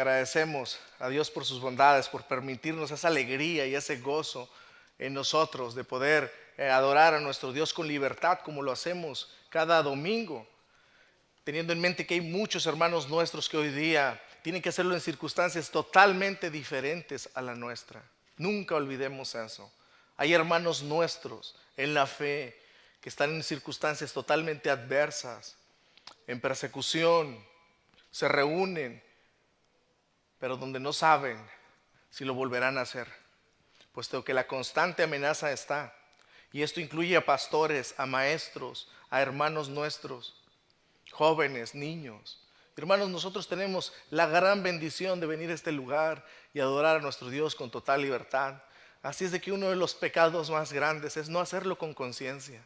Agradecemos a Dios por sus bondades, por permitirnos esa alegría y ese gozo en nosotros de poder adorar a nuestro Dios con libertad como lo hacemos cada domingo, teniendo en mente que hay muchos hermanos nuestros que hoy día tienen que hacerlo en circunstancias totalmente diferentes a la nuestra. Nunca olvidemos eso. Hay hermanos nuestros en la fe que están en circunstancias totalmente adversas, en persecución, se reúnen, pero donde no saben si lo volverán a hacer, puesto que la constante amenaza está. Y esto incluye a pastores, a maestros, a hermanos nuestros, jóvenes, niños. Hermanos, nosotros tenemos la gran bendición de venir a este lugar y adorar a nuestro Dios con total libertad. Así es de que uno de los pecados más grandes es no hacerlo con conciencia.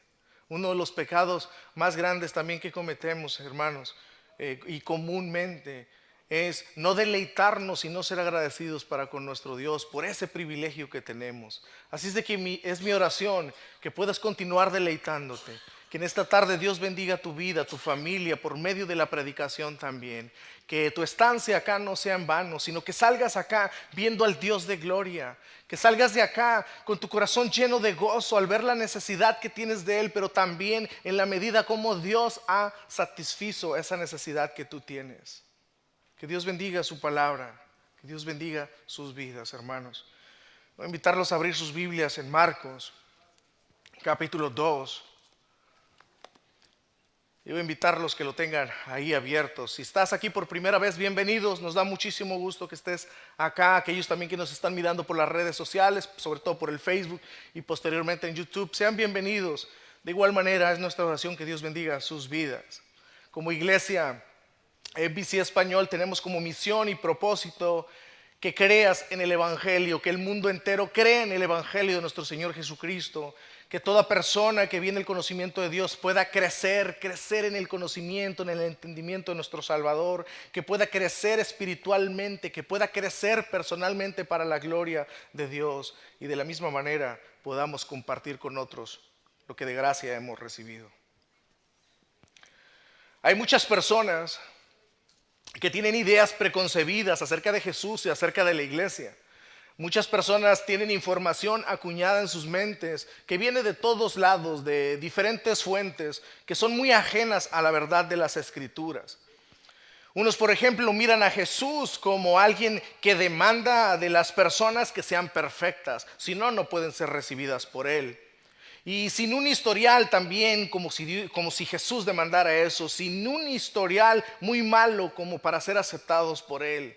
Uno de los pecados más grandes también que cometemos, hermanos, y comúnmente es no deleitarnos y no ser agradecidos para con nuestro Dios por ese privilegio que tenemos. Así es de que es mi oración que puedas continuar deleitándote, que en esta tarde Dios bendiga tu vida, tu familia, por medio de la predicación también. Que tu estancia acá no sea en vano, sino que salgas acá viendo al Dios de gloria. Que salgas de acá con tu corazón lleno de gozo al ver la necesidad que tienes de Él, pero también en la medida como Dios ha satisfizo esa necesidad que tú tienes. Que Dios bendiga su palabra, que Dios bendiga sus vidas, hermanos. Voy a invitarlos a abrir sus Biblias en Marcos, capítulo 2. Y voy a invitarlos que lo tengan ahí abiertos. Si estás aquí por primera vez, bienvenidos. Nos da muchísimo gusto que estés acá. Aquellos también que nos están mirando por las redes sociales, sobre todo por el Facebook y posteriormente en YouTube, sean bienvenidos. De igual manera, es nuestra oración que Dios bendiga sus vidas. Como iglesia BC Español tenemos como misión y propósito que creas en el Evangelio, que el mundo entero cree en el Evangelio de nuestro Señor Jesucristo, que toda persona que viene el conocimiento de Dios pueda crecer en el conocimiento, en el entendimiento de nuestro Salvador, que pueda crecer espiritualmente, que pueda crecer personalmente para la gloria de Dios y de la misma manera podamos compartir con otros lo que de gracia hemos recibido. Hay muchas personas que tienen ideas preconcebidas acerca de Jesús y acerca de la iglesia. Muchas personas tienen información acuñada en sus mentes que viene de todos lados, de diferentes fuentes, que son muy ajenas a la verdad de las Escrituras. Unos, por ejemplo, miran a Jesús como alguien que demanda de las personas que sean perfectas, si no, no pueden ser recibidas por Él. Y sin un historial también, como si Jesús demandara eso, sin un historial muy malo como para ser aceptados por Él.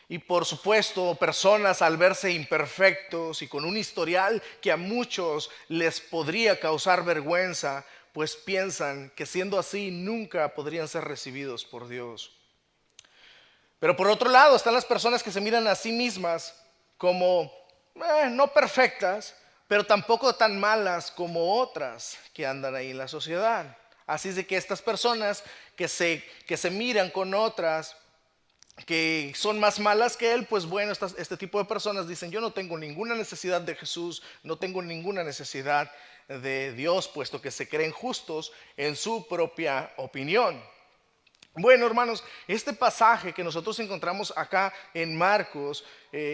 Y por supuesto, personas al verse imperfectos y con un historial que a muchos les podría causar vergüenza, pues piensan que siendo así nunca podrían ser recibidos por Dios. Pero por otro lado están las personas que se miran a sí mismas como no perfectas, pero tampoco tan malas como otras que andan ahí en la sociedad. Así es de que estas personas que se miran con otras que son más malas que él, pues bueno, este tipo de personas dicen: yo no tengo ninguna necesidad de Jesús, no tengo ninguna necesidad de Dios, puesto que se creen justos en su propia opinión. Bueno, hermanos, este pasaje que nosotros encontramos acá en Marcos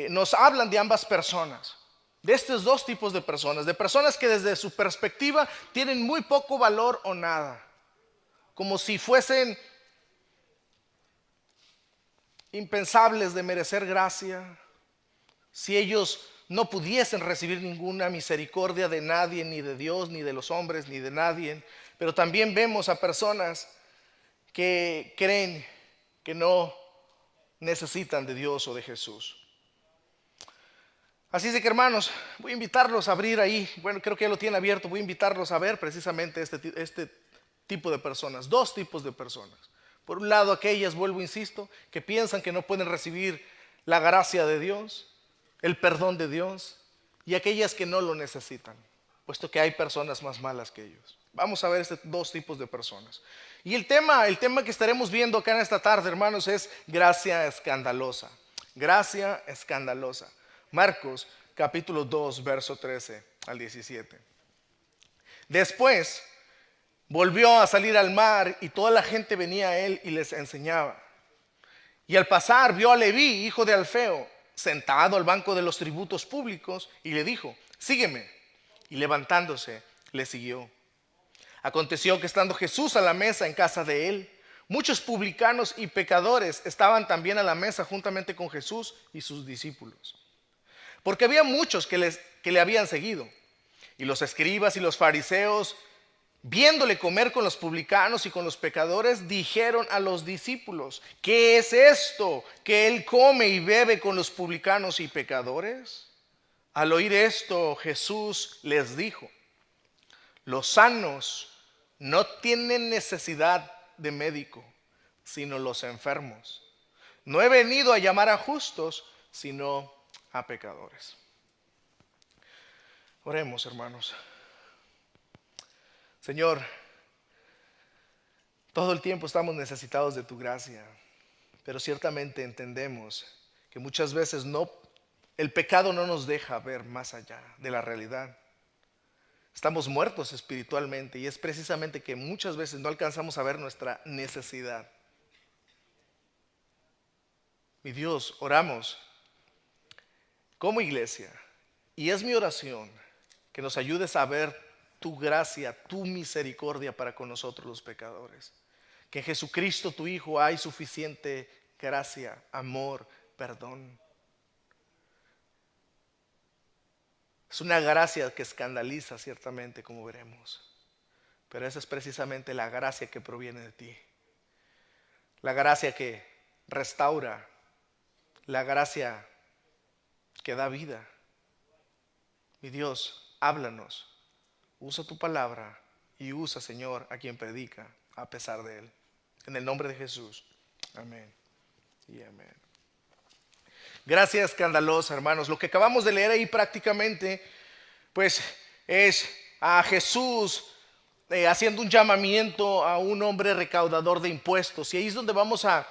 nos hablan de ambas personas, de estos dos tipos de personas que desde su perspectiva tienen muy poco valor o nada, como si fuesen impensables de merecer gracia, si ellos no pudiesen recibir ninguna misericordia de nadie, ni de Dios, ni de los hombres, ni de nadie. Pero también vemos a personas que creen que no necesitan de Dios o de Jesús. Así es de que, hermanos, voy a invitarlos a abrir ahí, bueno, creo que ya lo tienen abierto, voy a invitarlos a ver precisamente este tipo de personas, dos tipos de personas. Por un lado, aquellas, vuelvo, insisto, que piensan que no pueden recibir la gracia de Dios, el perdón de Dios, y aquellas que no lo necesitan, puesto que hay personas más malas que ellos. Vamos a ver estos dos tipos de personas. Y el tema que estaremos viendo acá en esta tarde, hermanos, es gracia escandalosa. Gracia escandalosa. Marcos capítulo 2, verso 13 al 17. Después volvió a salir al mar y toda la gente venía a él y les enseñaba. Y al pasar vio a Leví, hijo de Alfeo, sentado al banco de los tributos públicos, y le dijo: sígueme. Y levantándose, le siguió. Aconteció que estando Jesús a la mesa en casa de él, muchos publicanos y pecadores estaban también a la mesa juntamente con Jesús y sus discípulos. Porque había muchos que le habían seguido. Y los escribas y los fariseos, viéndole comer con los publicanos y con los pecadores, dijeron a los discípulos: ¿qué es esto que él come y bebe con los publicanos y pecadores? Al oír esto, Jesús les dijo: los sanos no tienen necesidad de médico, sino los enfermos. No he venido a llamar a justos, sino a pecadores. Oremos, hermanos. Señor, todo el tiempo estamos necesitados de tu gracia, pero ciertamente entendemos que muchas veces el pecado no nos deja ver más allá de la realidad. Estamos muertos espiritualmente y es precisamente que muchas veces no alcanzamos a ver nuestra necesidad. Mi Dios, oramos como iglesia, y es mi oración que nos ayudes a ver tu gracia, tu misericordia para con nosotros los pecadores. Que en Jesucristo tu Hijo hay suficiente gracia, amor, perdón. Es una gracia que escandaliza ciertamente, como veremos, pero esa es precisamente la gracia que proviene de ti. La gracia que restaura, la gracia que da vida. Mi Dios, háblanos, usa tu palabra y usa, Señor, a quien predica a pesar de él. En el nombre de Jesús, amén y amén. Gracia escandalosa, hermanos. Lo que acabamos de leer ahí prácticamente, pues, es a Jesús haciendo un llamamiento a un hombre recaudador de impuestos. Y ahí es donde vamos a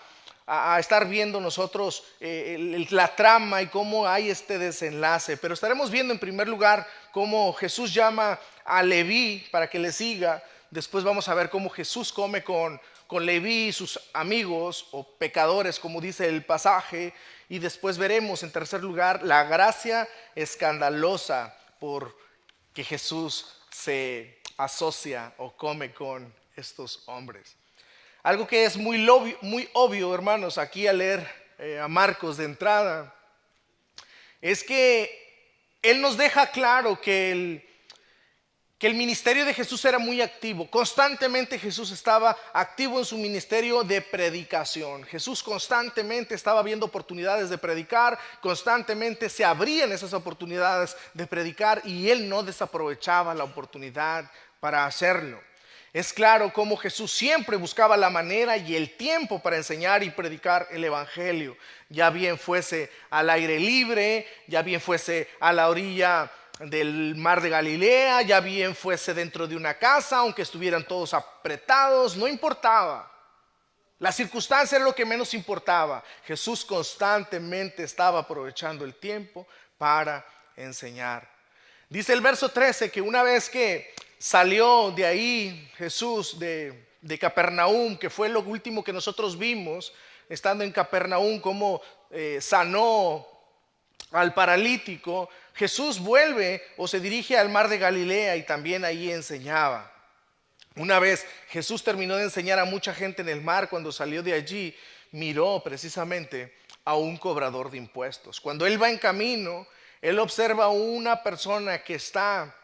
estar viendo nosotros la trama y cómo hay este desenlace. Pero estaremos viendo en primer lugar cómo Jesús llama a Leví para que le siga. Después vamos a ver cómo Jesús come con Leví y sus amigos o pecadores, como dice el pasaje. Y después veremos en tercer lugar la gracia escandalosa por que Jesús se asocia o come con estos hombres. Algo que es muy obvio, hermanos, aquí al leer a Marcos de entrada, es que él nos deja claro que el ministerio de Jesús era muy activo. Constantemente Jesús estaba activo en su ministerio de predicación. Jesús constantemente estaba viendo oportunidades de predicar, constantemente se abrían esas oportunidades de predicar y él no desaprovechaba la oportunidad para hacerlo. Es claro cómo Jesús siempre buscaba la manera y el tiempo para enseñar y predicar el evangelio, ya bien fuese al aire libre, ya bien fuese a la orilla del mar de Galilea, ya bien fuese dentro de una casa, aunque estuvieran todos apretados, no importaba. La circunstancia era lo que menos importaba. Jesús constantemente estaba aprovechando el tiempo para enseñar. Dice el verso 13 que una vez que salió de ahí Jesús de Capernaum, que fue lo último que nosotros vimos, estando en Capernaum, cómo sanó al paralítico, Jesús vuelve o se dirige al mar de Galilea y también ahí enseñaba. Una vez Jesús terminó de enseñar a mucha gente en el mar, cuando salió de allí, miró precisamente a un cobrador de impuestos. Cuando él va en camino, él observa a una persona que está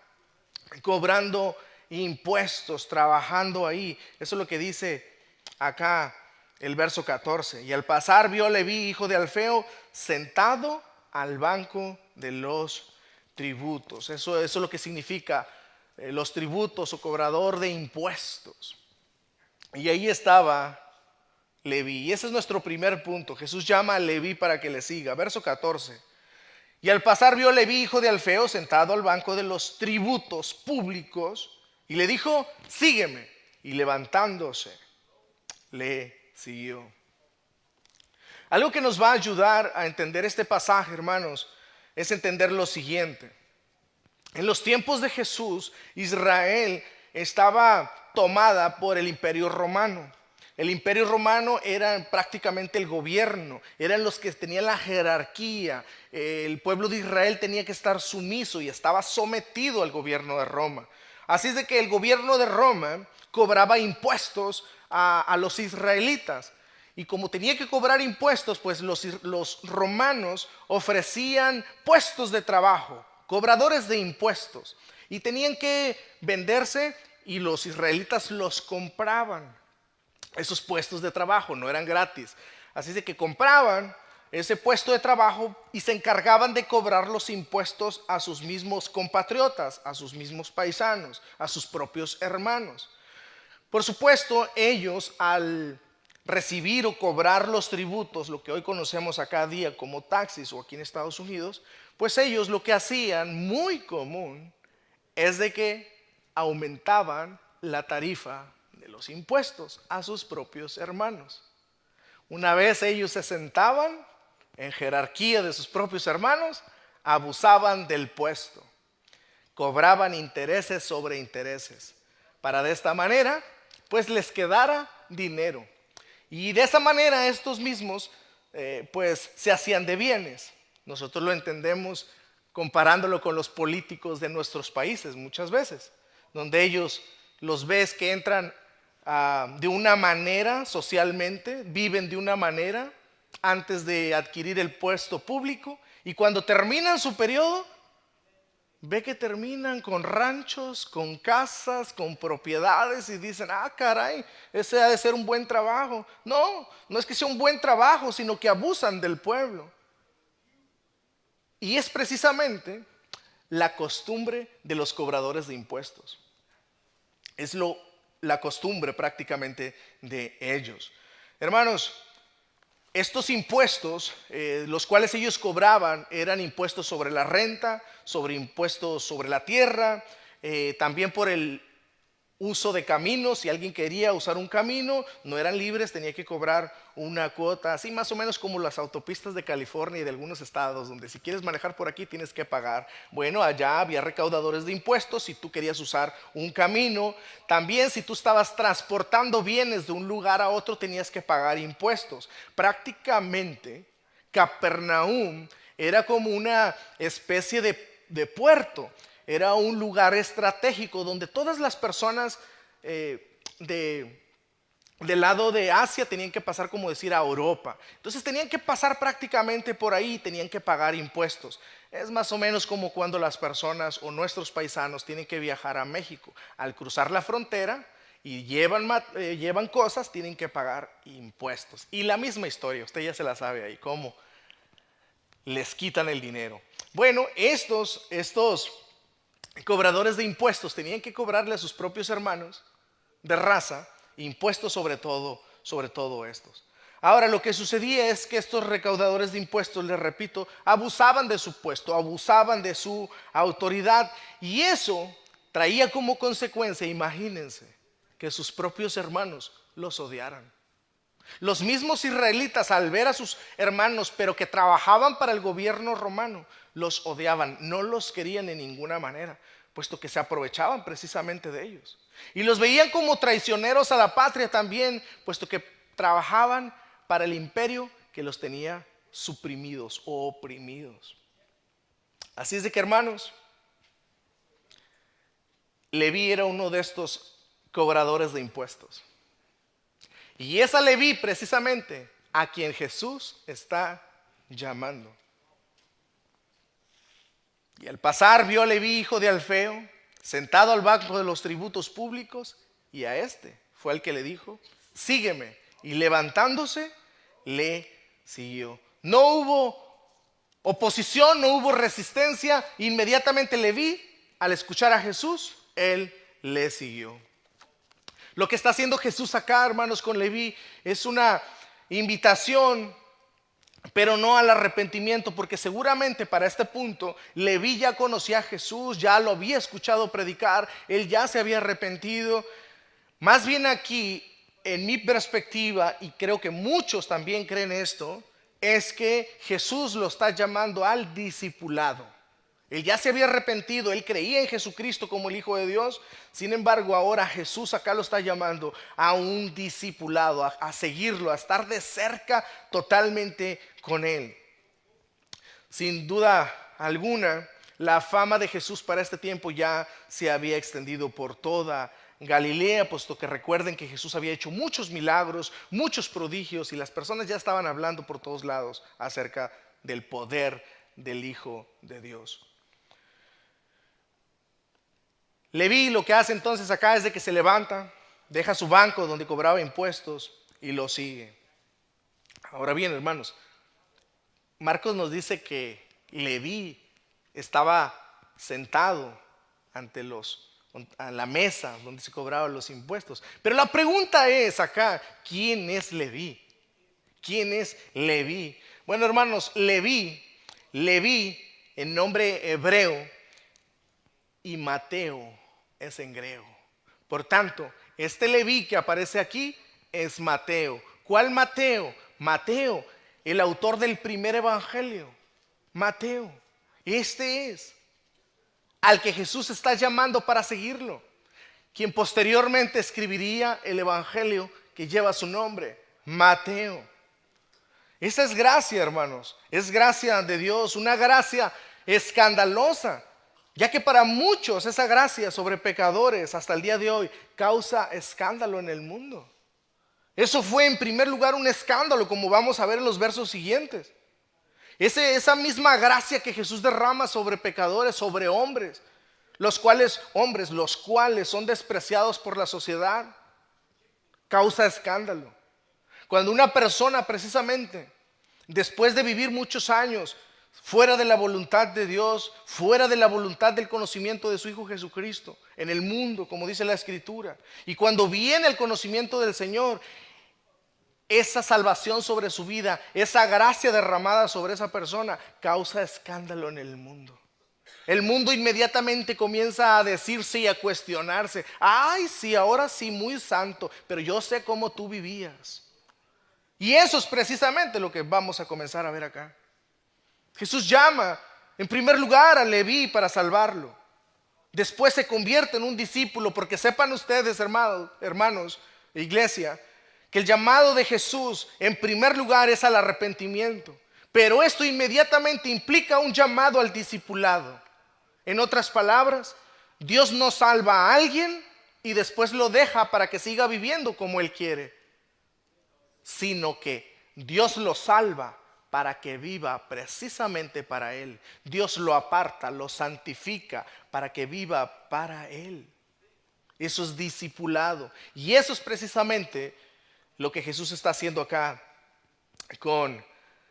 cobrando impuestos, trabajando ahí. Eso es lo que dice acá el verso 14. Y al pasar vio a Leví, hijo de Alfeo, sentado al banco de los tributos. Eso es lo que significa los tributos o cobrador de impuestos. Y ahí estaba Leví. Y ese es nuestro primer punto. Jesús llama a Leví para que le siga. Verso 14. Y al pasar vio a Leví, hijo de Alfeo, sentado al banco de los tributos públicos, y le dijo: sígueme. Y levantándose, le siguió. Algo que nos va a ayudar a entender este pasaje, hermanos, es entender lo siguiente. En los tiempos de Jesús, Israel estaba tomada por el imperio romano. El imperio romano era prácticamente el gobierno, eran los que tenían la jerarquía. El pueblo de Israel tenía que estar sumiso y estaba sometido al gobierno de Roma. Así es de que el gobierno de Roma cobraba impuestos a los israelitas. Y como tenía que cobrar impuestos, pues los romanos ofrecían puestos de trabajo, cobradores de impuestos. Y tenían que venderse y los israelitas los compraban. Esos puestos de trabajo no eran gratis. Así de que compraban ese puesto de trabajo y se encargaban de cobrar los impuestos a sus mismos compatriotas, a sus mismos paisanos, a sus propios hermanos. Por supuesto, ellos al recibir o cobrar los tributos, lo que hoy conocemos a cada día como taxis o aquí en Estados Unidos, pues ellos lo que hacían muy común es de que aumentaban la tarifa de los impuestos a sus propios hermanos. Una vez ellos se sentaban en jerarquía de sus propios hermanos, abusaban del puesto, cobraban intereses sobre intereses, para de esta manera pues les quedara dinero. Y de esa manera estos mismos pues se hacían de bienes. Nosotros lo entendemos comparándolo con los políticos de nuestros países muchas veces, donde ellos los ves que entran de una manera socialmente, viven de una manera antes de adquirir el puesto público y cuando terminan su periodo, ve que terminan con ranchos, con casas, con propiedades y dicen, ah, caray, ese ha de ser un buen trabajo. No, no es que sea un buen trabajo, sino que abusan del pueblo. Y es precisamente la costumbre de los cobradores de impuestos. Es la costumbre prácticamente de ellos. Hermanos, estos impuestos, los cuales ellos cobraban, eran impuestos sobre la renta, sobre impuestos sobre la tierra, también por el uso de caminos. Si alguien quería usar un camino, no eran libres, tenía que cobrar una cuota, así más o menos como las autopistas de California y de algunos estados, donde si quieres manejar por aquí tienes que pagar. Bueno, allá había recaudadores de impuestos si tú querías usar un camino. También si tú estabas transportando bienes de un lugar a otro tenías que pagar impuestos. Prácticamente Capernaum era como una especie de puerto. Era un lugar estratégico donde todas las personas del lado de Asia tenían que pasar, como decir, a Europa. Entonces tenían que pasar prácticamente por ahí y tenían que pagar impuestos. Es más o menos como cuando las personas o nuestros paisanos tienen que viajar a México. Al cruzar la frontera y llevan cosas, tienen que pagar impuestos. Y la misma historia, usted ya se la sabe ahí, cómo les quitan el dinero. Bueno, estos cobradores de impuestos tenían que cobrarle a sus propios hermanos de raza impuestos sobre todo estos. Ahora lo que sucedía es que estos recaudadores de impuestos, les repito, abusaban de su puesto, abusaban de su autoridad y eso traía como consecuencia, imagínense, que sus propios hermanos los odiaran. Los mismos israelitas al ver a sus hermanos pero que trabajaban para el gobierno romano, los odiaban, no los querían en ninguna manera, puesto que se aprovechaban precisamente de ellos. Y los veían como traicioneros a la patria también, puesto que trabajaban para el imperio que los tenía suprimidos o oprimidos. Así es de que, hermanos, Leví era uno de estos cobradores de impuestos. Y es a Leví precisamente a quien Jesús está llamando. Y al pasar vio a Leví, hijo de Alfeo, sentado al banco de los tributos públicos, y a este fue el que le dijo, sígueme. Y levantándose, le siguió. No hubo oposición, no hubo resistencia. Inmediatamente Leví, al escuchar a Jesús, él le siguió. Lo que está haciendo Jesús acá, hermanos, con Leví es una invitación, pero no al arrepentimiento, porque seguramente para este punto Leví ya conocía a Jesús, ya lo había escuchado predicar, él ya se había arrepentido. Más bien aquí, en mi perspectiva, y creo que muchos también creen esto, es que Jesús lo está llamando al discipulado. Él ya se había arrepentido, él creía en Jesucristo como el Hijo de Dios. Sin embargo, ahora Jesús acá lo está llamando a un discipulado, a seguirlo, a estar de cerca totalmente con él. Sin duda alguna, la fama de Jesús para este tiempo ya se había extendido por toda Galilea, puesto que recuerden que Jesús había hecho muchos milagros, muchos prodigios, y las personas ya estaban hablando por todos lados acerca del poder del Hijo de Dios. Leví lo que hace entonces acá es de que se levanta, deja su banco donde cobraba impuestos y lo sigue. Ahora bien, hermanos, Marcos nos dice que Leví estaba sentado a la mesa donde se cobraban los impuestos. Pero la pregunta es acá, ¿quién es Leví? ¿Quién es Leví? Bueno, hermanos, Leví en nombre hebreo y Mateo es en griego. Por tanto, este Leví que aparece aquí es Mateo. ¿Cuál Mateo? Mateo, el autor del primer evangelio. Mateo, este es al que Jesús está llamando para seguirlo, quien posteriormente escribiría el evangelio que lleva su nombre, Mateo. Esa es gracia, hermanos, es gracia de Dios, una gracia escandalosa, ya que para muchos esa gracia sobre pecadores hasta el día de hoy causa escándalo en el mundo. Eso fue en primer lugar un escándalo, como vamos a ver en los versos siguientes. Esa misma gracia que Jesús derrama sobre pecadores, sobre hombres, los cuales son despreciados por la sociedad, causa escándalo. Cuando una persona precisamente, después de vivir muchos años fuera de la voluntad de Dios, fuera de la voluntad del conocimiento de su Hijo Jesucristo, en el mundo, como dice la Escritura, y cuando viene el conocimiento del Señor, esa salvación sobre su vida, esa gracia derramada sobre esa persona, causa escándalo en el mundo. El mundo inmediatamente comienza a decirse y a cuestionarse: ay, sí, ahora sí, muy santo, pero yo sé cómo tú vivías. Y eso es precisamente lo que vamos a comenzar a ver acá. Jesús llama en primer lugar a Leví para salvarlo. Después se convierte en un discípulo, porque sepan ustedes, hermanos, iglesia, que el llamado de Jesús en primer lugar es al arrepentimiento, pero esto inmediatamente implica un llamado al discipulado. En otras palabras, Dios no salva a alguien y después lo deja para que siga viviendo como Él quiere, sino que Dios lo salva para que viva precisamente para Él. Dios lo aparta, lo santifica para que viva para Él. Eso es discipulado, y eso es precisamente lo que Jesús está haciendo acá con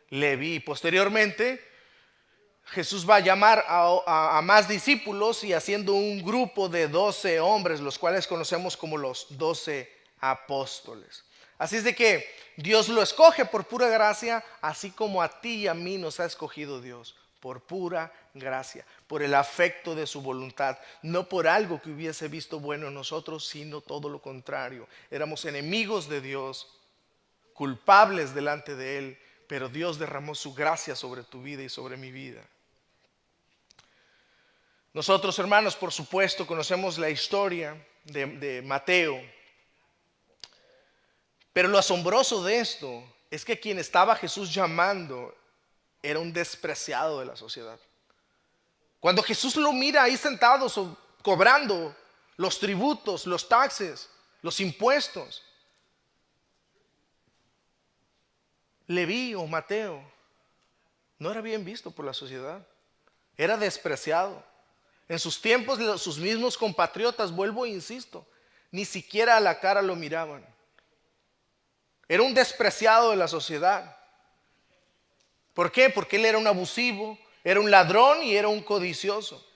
Leví. Posteriormente, Jesús va a llamar a más discípulos, y haciendo un grupo de 12 hombres, los cuales conocemos como los 12 apóstoles. Así es de que Dios lo escoge por pura gracia, así como a ti y a mí nos ha escogido Dios, por pura gracia, por el afecto de su voluntad, no por algo que hubiese visto bueno en nosotros, sino todo lo contrario. Éramos enemigos de Dios, culpables delante de Él, pero Dios derramó su gracia sobre tu vida y sobre mi vida. Nosotros, hermanos, por supuesto, conocemos la historia de Mateo, pero lo asombroso de esto es que quien estaba Jesús llamando era un despreciado de la sociedad. Cuando Jesús lo mira ahí sentado cobrando los tributos, los taxes, los impuestos, Leví o Mateo no era bien visto por la sociedad, era despreciado. En sus tiempos sus mismos compatriotas, vuelvo e insisto, ni siquiera a la cara lo miraban. Era un despreciado de la sociedad. ¿Por qué? Porque él era un abusivo, era un ladrón y era un codicioso.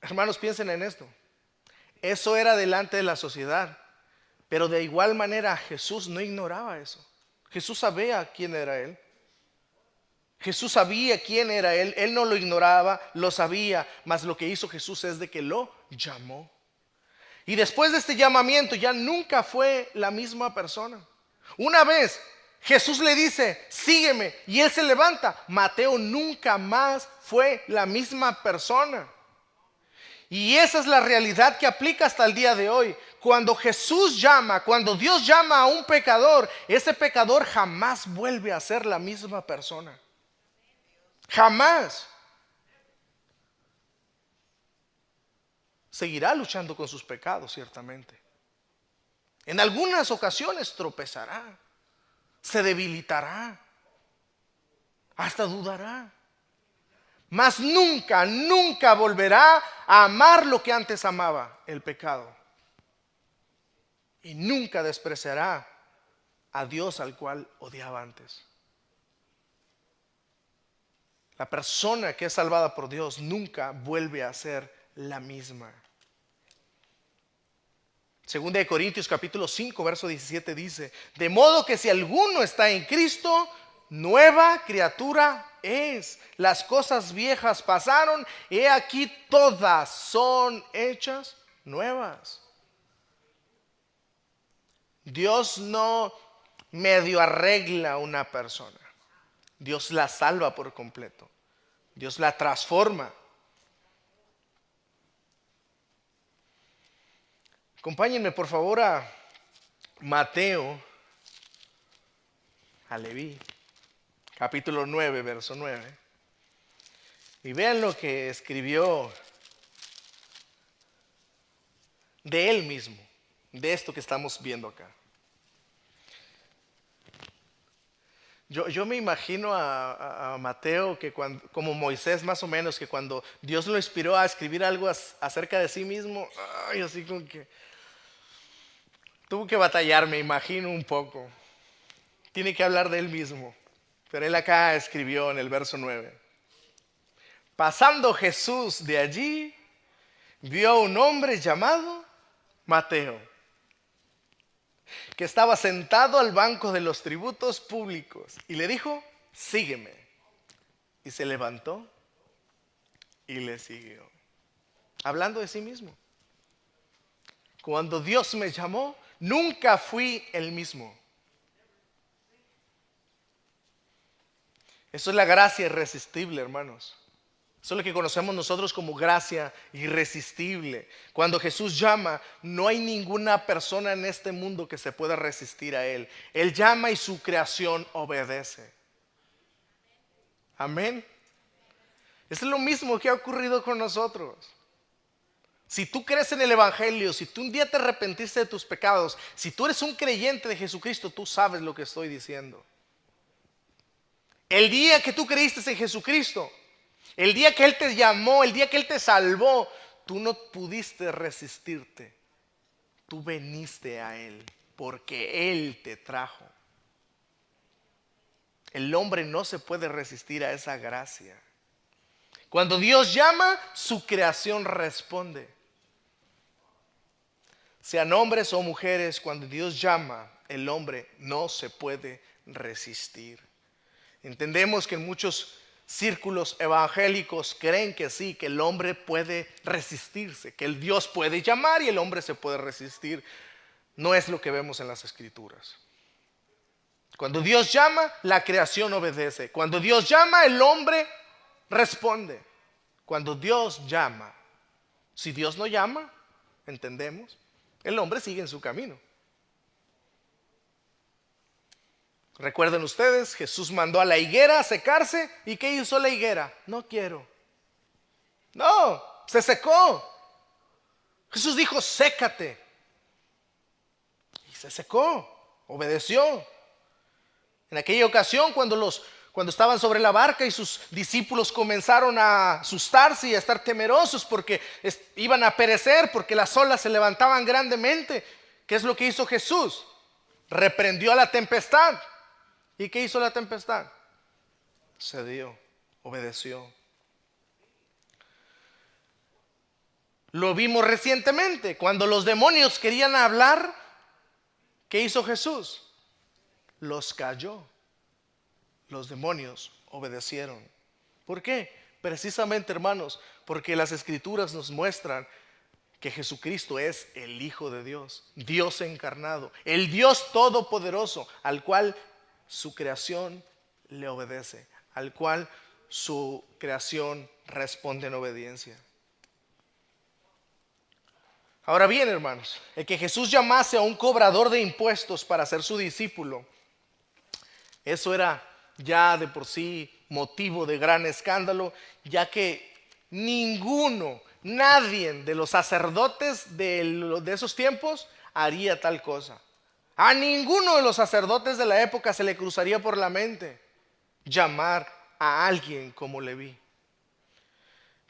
Hermanos, piensen en esto. Eso era delante de la sociedad, pero de igual manera Jesús no ignoraba eso. Jesús sabía quién era Él. Jesús sabía quién era Él. Él no lo ignoraba, lo sabía, mas lo que hizo Jesús es de que lo llamó. Y después de este llamamiento ya nunca fue la misma persona. Una vez Jesús le dice, sígueme, y él se levanta. Mateo nunca más fue la misma persona. Y esa es la realidad que aplica hasta el día de hoy. Cuando Jesús llama, cuando Dios llama a un pecador, ese pecador jamás vuelve a ser la misma persona. Jamás. Seguirá luchando con sus pecados, ciertamente. En algunas ocasiones tropezará, se debilitará, hasta dudará. Mas nunca, nunca volverá a amar lo que antes amaba, el pecado. Y nunca despreciará a Dios al cual odiaba antes. La persona que es salvada por Dios nunca vuelve a ser la misma. Segunda de Corintios capítulo 5 verso 17 dice: de modo que si alguno está en Cristo, nueva criatura es. Las cosas viejas pasaron, he aquí todas son hechas nuevas. Dios no medio arregla a una persona. Dios la salva por completo. Dios la transforma. Acompáñenme por favor a Mateo, a Leví, capítulo 9, verso 9. Y vean lo que escribió de él mismo, de esto que estamos viendo acá. Yo me imagino a Mateo que como Moisés más o menos, que cuando Dios lo inspiró a escribir algo acerca de sí mismo, así como que tuvo que batallar, me imagino un poco. Tiene que hablar de él mismo. Pero él acá escribió en el verso 9: pasando Jesús de allí, vio a un hombre llamado Mateo, que estaba sentado al banco de los tributos públicos, y le dijo: sígueme. Y se levantó y le siguió. Hablando de sí mismo. Cuando Dios me llamó, nunca fui el mismo. Eso es la gracia irresistible, hermanos. Eso es lo que conocemos nosotros como gracia irresistible. Cuando Jesús llama, no hay ninguna persona en este mundo que se pueda resistir a Él. Él llama y su creación obedece. Amén. Es lo mismo que ha ocurrido con nosotros. Si tú crees en el Evangelio, si tú un día te arrepentiste de tus pecados, si tú eres un creyente de Jesucristo, tú sabes lo que estoy diciendo. El día que tú creíste en Jesucristo, el día que Él te llamó, el día que Él te salvó, tú no pudiste resistirte. Tú veniste a Él porque Él te trajo. El hombre no se puede resistir a esa gracia. Cuando Dios llama, su creación responde. Sean hombres o mujeres, cuando Dios llama, el hombre no se puede resistir. Entendemos que en muchos círculos evangélicos creen que sí, que el hombre puede resistirse, que el Dios puede llamar y el hombre se puede resistir. No es lo que vemos en las Escrituras. Cuando Dios llama, la creación obedece. Cuando Dios llama, el hombre responde. Cuando Dios llama, si Dios no llama, entendemos, el hombre sigue en su camino. Recuerden ustedes, Jesús mandó a la higuera a secarse. ¿Y qué hizo la higuera? No quiero. No, se secó. Jesús dijo: sécate. Y se secó, obedeció. En aquella ocasión, cuando estaban sobre la barca y sus discípulos comenzaron a asustarse y a estar temerosos porque iban a perecer, porque las olas se levantaban grandemente, ¿qué es lo que hizo Jesús? Reprendió a la tempestad. ¿Y qué hizo la tempestad? Cedió, obedeció. Lo vimos recientemente, cuando los demonios querían hablar, ¿qué hizo Jesús? Los calló. Los demonios obedecieron. ¿Por qué? Precisamente, hermanos, porque las Escrituras nos muestran que Jesucristo es el Hijo de Dios, Dios encarnado, el Dios todopoderoso, al cual su creación le obedece, al cual su creación responde en obediencia. Ahora bien, hermanos, el que Jesús llamase a un cobrador de impuestos para ser su discípulo, eso era ya de por sí motivo de gran escándalo, ya que nadie de los sacerdotes de esos tiempos haría tal cosa. A ninguno de los sacerdotes de la época se le cruzaría por la mente llamar a alguien como Leví.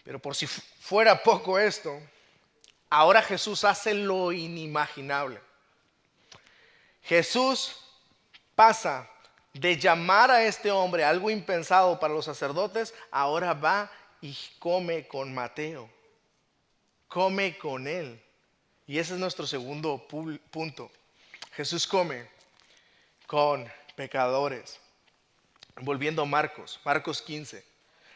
Pero por si fuera poco esto, ahora Jesús hace lo inimaginable. Jesús pasa de llamar a este hombre algo impensado para los sacerdotes, ahora va y come con Mateo. Come con él. Y ese es nuestro segundo punto. Jesús come con pecadores. Volviendo a Marcos 15.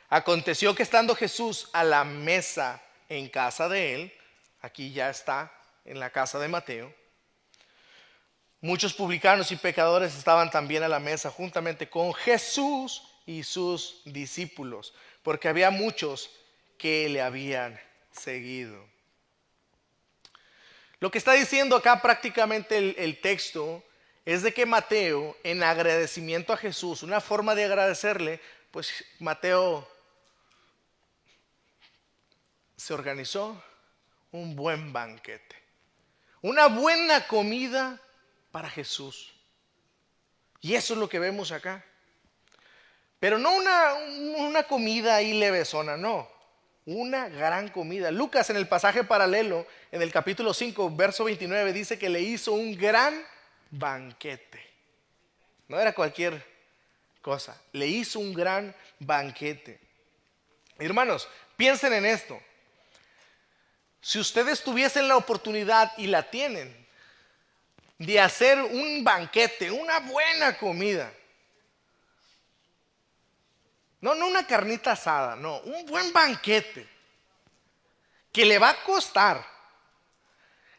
Aconteció que estando Jesús a la mesa en casa de él, aquí ya está en la casa de Mateo, muchos publicanos y pecadores estaban también a la mesa juntamente con Jesús y sus discípulos, porque había muchos que le habían seguido. Lo que está diciendo acá prácticamente el texto es de que Mateo, en agradecimiento a Jesús, una forma de agradecerle, pues Mateo se organizó un buen banquete, una buena comida para Jesús. Y eso es lo que vemos acá. Pero no una comida ahí levesona, no. Una gran comida. Lucas, en el pasaje paralelo, en el capítulo 5, verso 29, dice que le hizo un gran banquete. No era cualquier cosa. Le hizo un gran banquete. Hermanos, piensen en esto. Si ustedes tuviesen la oportunidad, y la tienen, de hacer un banquete, una buena comida, no una carnita asada, no, un buen banquete que le va a costar.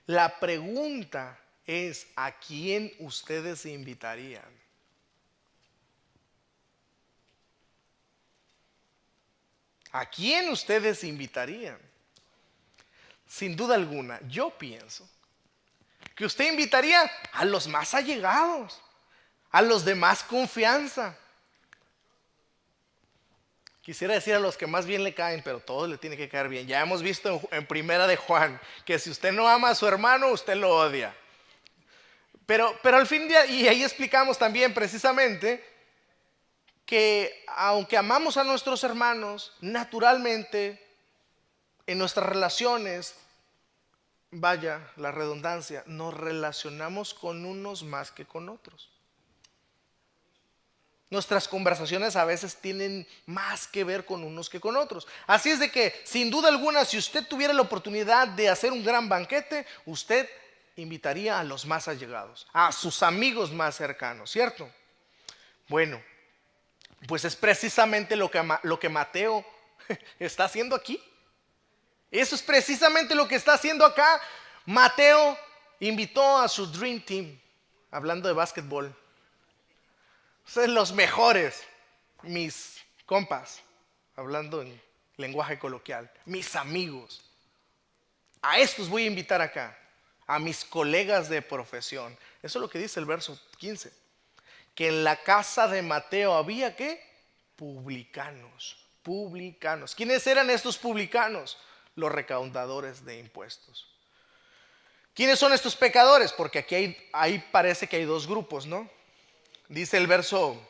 La pregunta es: ¿a quién ustedes invitarían? ¿A quién ustedes invitarían? Sin duda alguna, yo pienso que usted invitaría a los más allegados, a los de más confianza. Quisiera decir a los que más bien le caen, pero todos le tiene que caer bien. Ya hemos visto en Primera de Juan que si usted no ama a su hermano, usted lo odia. Pero al fin de y ahí explicamos también precisamente que aunque amamos a nuestros hermanos, naturalmente en nuestras relaciones, vaya la redundancia, nos relacionamos con unos más que con otros. Nuestras conversaciones a veces tienen más que ver con unos que con otros. Así es de que, sin duda alguna, si usted tuviera la oportunidad de hacer un gran banquete, usted invitaría a los más allegados, a sus amigos más cercanos, ¿cierto? Bueno, pues es precisamente lo que Mateo está haciendo aquí. Eso es precisamente lo que está haciendo acá. Mateo invitó a su Dream Team, hablando de básquetbol. Ustedes los mejores, mis compas, hablando en lenguaje coloquial, mis amigos. A estos voy a invitar acá, a mis colegas de profesión. Eso es lo que dice el verso 15. Que en la casa de Mateo había ¿qué? Publicanos. ¿Quiénes eran estos publicanos? Los recaudadores de impuestos. ¿Quiénes son estos pecadores? Porque aquí ahí parece que hay dos grupos, ¿no? Dice el verso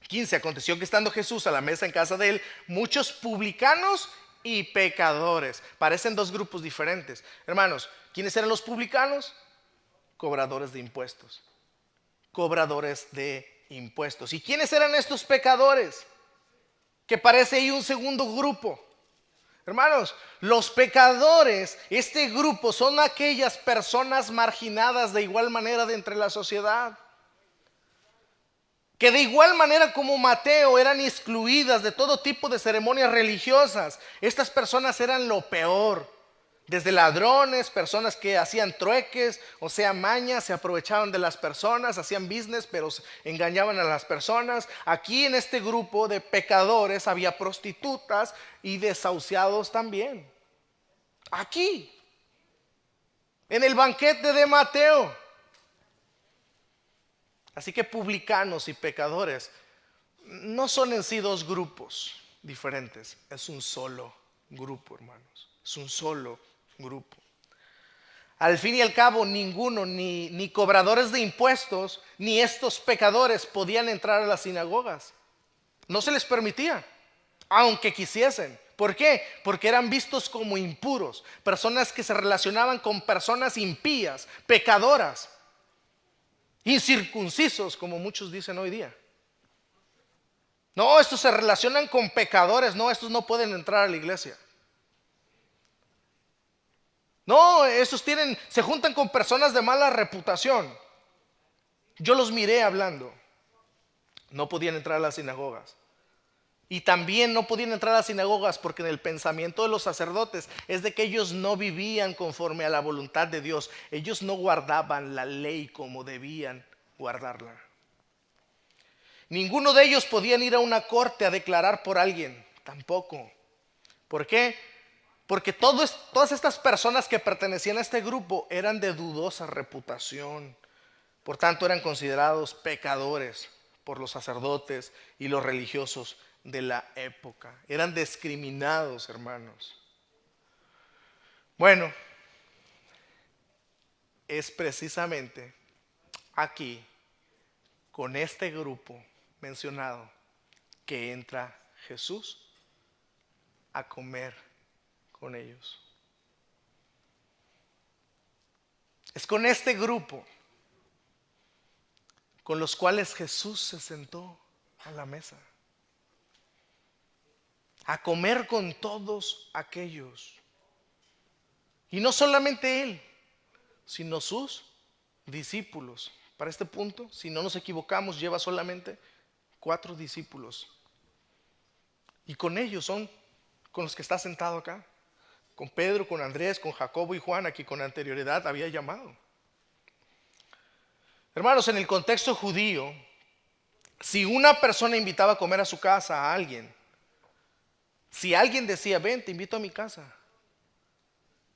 15, aconteció que estando Jesús a la mesa en casa de él, muchos publicanos y pecadores. Parecen dos grupos diferentes. Hermanos, ¿quiénes eran los publicanos? Cobradores de impuestos. Cobradores de impuestos. ¿Y quiénes eran estos pecadores? Que parece ahí un segundo grupo. Hermanos, los pecadores, este grupo, son aquellas personas marginadas de igual manera de entre la sociedad, que de igual manera como Mateo eran excluidas de todo tipo de ceremonias religiosas. Estas personas eran lo peor. Desde ladrones, personas que hacían trueques, o sea, mañas, se aprovechaban de las personas, hacían business, pero engañaban a las personas. Aquí en este grupo de pecadores había prostitutas y desahuciados también. Aquí, en el banquete de Mateo. Así que publicanos y pecadores no son en sí dos grupos diferentes, es un solo grupo, hermanos, es un solo grupo. Al fin y al cabo, ninguno, ni cobradores de impuestos, ni estos pecadores podían entrar a las sinagogas. No se les permitía, aunque quisiesen. ¿Por qué? Porque eran vistos como impuros, personas que se relacionaban con personas impías, pecadoras, incircuncisos, como muchos dicen hoy día. No, estos se relacionan con pecadores, no, estos no pueden entrar a la iglesia. No, estos se juntan con personas de mala reputación. Yo los miré hablando. No podían entrar a las sinagogas. Y también no podían entrar a las sinagogas porque en el pensamiento de los sacerdotes es de que ellos no vivían conforme a la voluntad de Dios. Ellos no guardaban la ley como debían guardarla. Ninguno de ellos podían ir a una corte a declarar por alguien, tampoco. ¿Por qué? Porque todas estas personas que pertenecían a este grupo eran de dudosa reputación. Por tanto, eran considerados pecadores por los sacerdotes y los religiosos de la época. Eran discriminados, hermanos. Bueno, es precisamente aquí, con este grupo mencionado, que entra Jesús a comer con ellos. Es con este grupo con los cuales Jesús se sentó a la mesa a comer con todos aquellos. Y no solamente él, sino sus discípulos. Para este punto, si no nos equivocamos, lleva solamente 4 discípulos. Y con ellos son con los que está sentado acá. Con Pedro, con Andrés, con Jacobo y Juan, a quien con anterioridad había llamado. Hermanos, en el contexto judío, si una persona invitaba a comer a su casa a alguien, si alguien decía, ven, te invito a mi casa,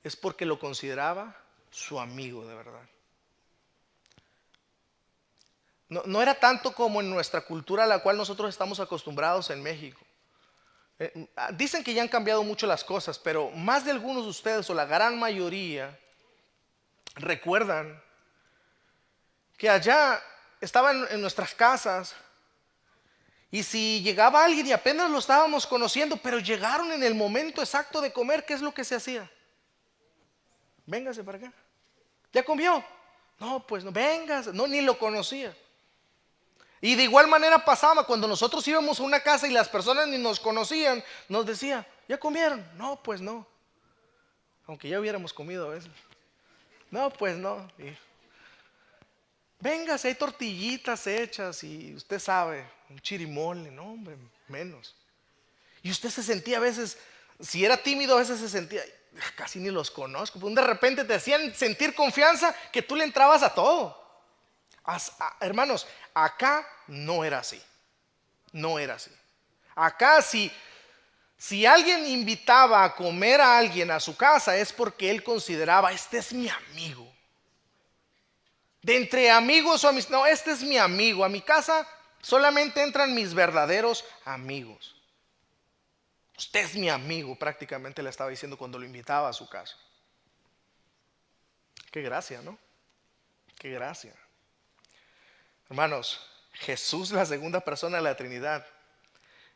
es porque lo consideraba su amigo de verdad. No era tanto como en nuestra cultura a la cual nosotros estamos acostumbrados en México. Dicen que ya han cambiado mucho las cosas, pero más de algunos de ustedes, o la gran mayoría, recuerdan que allá estaban en nuestras casas, y si llegaba alguien y apenas lo estábamos conociendo, pero llegaron en el momento exacto de comer, ¿qué es lo que se hacía? Véngase para acá. ¿Ya comió? No, pues no, véngase. No, ni lo conocía. Y de igual manera pasaba cuando nosotros íbamos a una casa y las personas ni nos conocían, nos decía, ¿ya comieron? No, pues no. Aunque ya hubiéramos comido a veces. No, pues no. Véngase, hay tortillitas hechas y usted sabe, un chirimole, no hombre, menos. Y usted se sentía a veces, si era tímido a veces se sentía, casi ni los conozco, pues de repente te hacían sentir confianza que tú le entrabas a todo. Hermanos, acá no era así, no era así. Acá si alguien invitaba a comer a alguien a su casa es porque él consideraba, este es mi amigo. De entre amigos o amistades, no, este es mi amigo. A mi casa solamente entran mis verdaderos amigos. Usted es mi amigo, prácticamente le estaba diciendo cuando lo invitaba a su casa. Qué gracia, ¿no? Qué gracia. Hermanos, Jesús, la segunda persona de la Trinidad,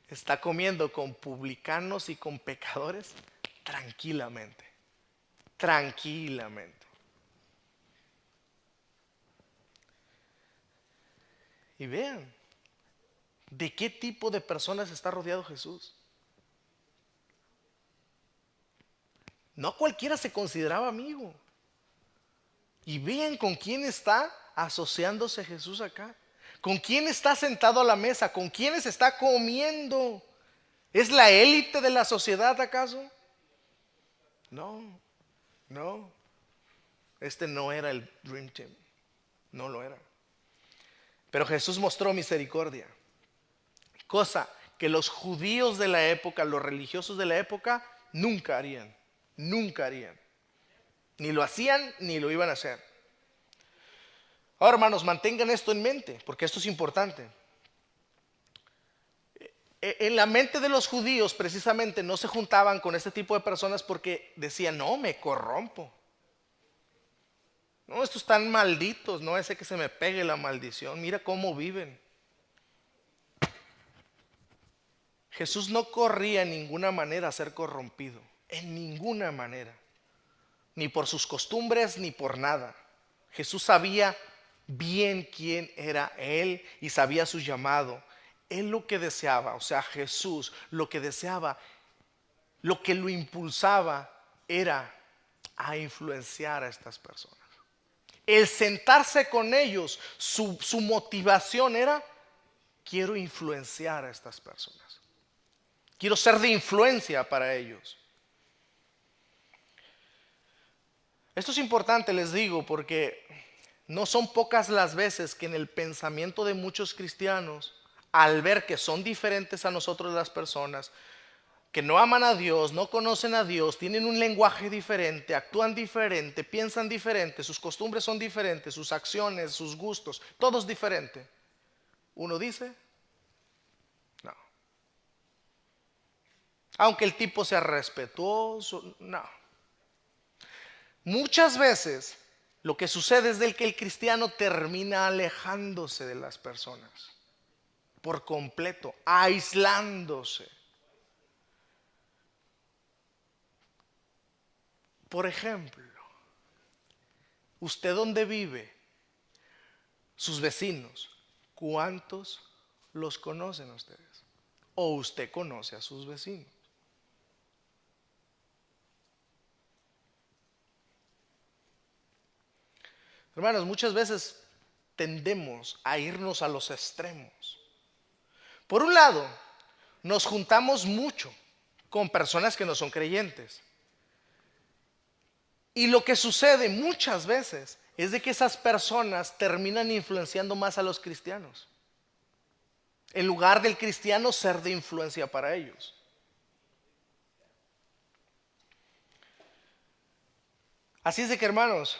está comiendo con publicanos y con pecadores tranquilamente. Tranquilamente. Y vean, ¿de qué tipo de personas está rodeado Jesús? No cualquiera se consideraba amigo. Y vean con quién está asociándose Jesús acá. ¿Con quién está sentado a la mesa? ¿Con quiénes está comiendo? ¿Es la élite de la sociedad acaso? No. No, este no era el Dream Team, no lo era. Pero Jesús mostró misericordia, cosa que los judíos de la época, los religiosos de la época, nunca harían, nunca harían. Ni lo hacían ni lo iban a hacer. Ahora, hermanos, mantengan esto en mente, porque esto es importante. En la mente de los judíos precisamente no se juntaban con este tipo de personas porque decían, no, me corrompo. No, estos están malditos, no ese que se me pegue la maldición, mira cómo viven. Jesús no corría en ninguna manera a ser corrompido, en ninguna manera, ni por sus costumbres ni por nada. Jesús sabía bien quién era Él y sabía su llamado. Él lo que deseaba, o sea, Jesús lo que deseaba, lo que lo impulsaba era a influenciar a estas personas. El sentarse con ellos, su motivación era, quiero influenciar a estas personas. Quiero ser de influencia para ellos. Esto es importante, les digo, porque no son pocas las veces que en el pensamiento de muchos cristianos, al ver que son diferentes a nosotros las personas, que no aman a Dios, no conocen a Dios, tienen un lenguaje diferente, actúan diferente, piensan diferente, sus costumbres son diferentes, sus acciones, sus gustos, todo es diferente. Uno dice, no. Aunque el tipo sea respetuoso, no. Muchas veces lo que sucede es que el cristiano termina alejándose de las personas por completo, aislándose. Por ejemplo, ¿usted dónde vive? Sus vecinos, ¿cuántos los conocen a ustedes? ¿O usted conoce a sus vecinos? Hermanos, muchas veces tendemos a irnos a los extremos. Por un lado, nos juntamos mucho con personas que no son creyentes. Y lo que sucede muchas veces es de que esas personas terminan influenciando más a los cristianos, en lugar del cristiano ser de influencia para ellos. Así es de que, hermanos,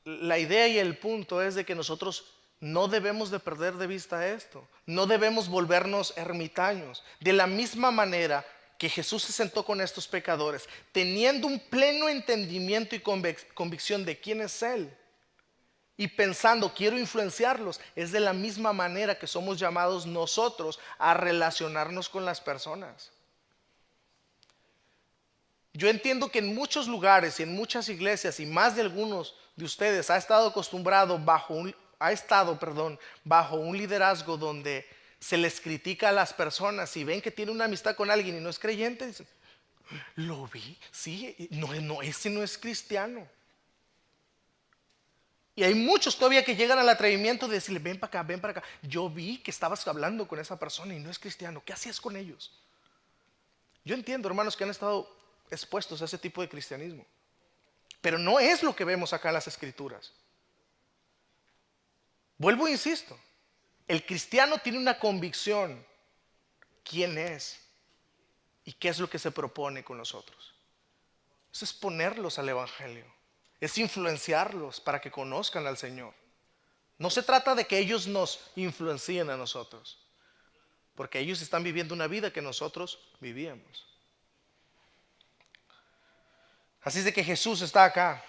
la idea y el punto es de que nosotros no debemos de perder de vista esto. No debemos volvernos ermitaños. De la misma manera que Jesús se sentó con estos pecadores, teniendo un pleno entendimiento y convicción de quién es Él, y pensando, quiero influenciarlos, es de la misma manera que somos llamados nosotros a relacionarnos con las personas. Yo entiendo que en muchos lugares y en muchas iglesias, y más de algunos de ustedes, ha estado bajo un liderazgo donde se les critica a las personas. Si ven que tiene una amistad con alguien y no es creyente, dicen, lo vi, sí, no, ese no es cristiano. Y hay muchos todavía que llegan al atrevimiento de decirle, ven para acá, ven para acá. Yo vi que estabas hablando con esa persona y no es cristiano. ¿Qué hacías con ellos? Yo entiendo, hermanos, que han estado expuestos a ese tipo de cristianismo, pero no es lo que vemos acá en las escrituras. Vuelvo e insisto, el cristiano tiene una convicción, quién es y qué es lo que se propone con nosotros. Eso es ponerlos al evangelio, es influenciarlos para que conozcan al Señor. No se trata de que ellos nos influencien a nosotros, porque ellos están viviendo una vida que nosotros vivíamos. Así es de que Jesús está acá,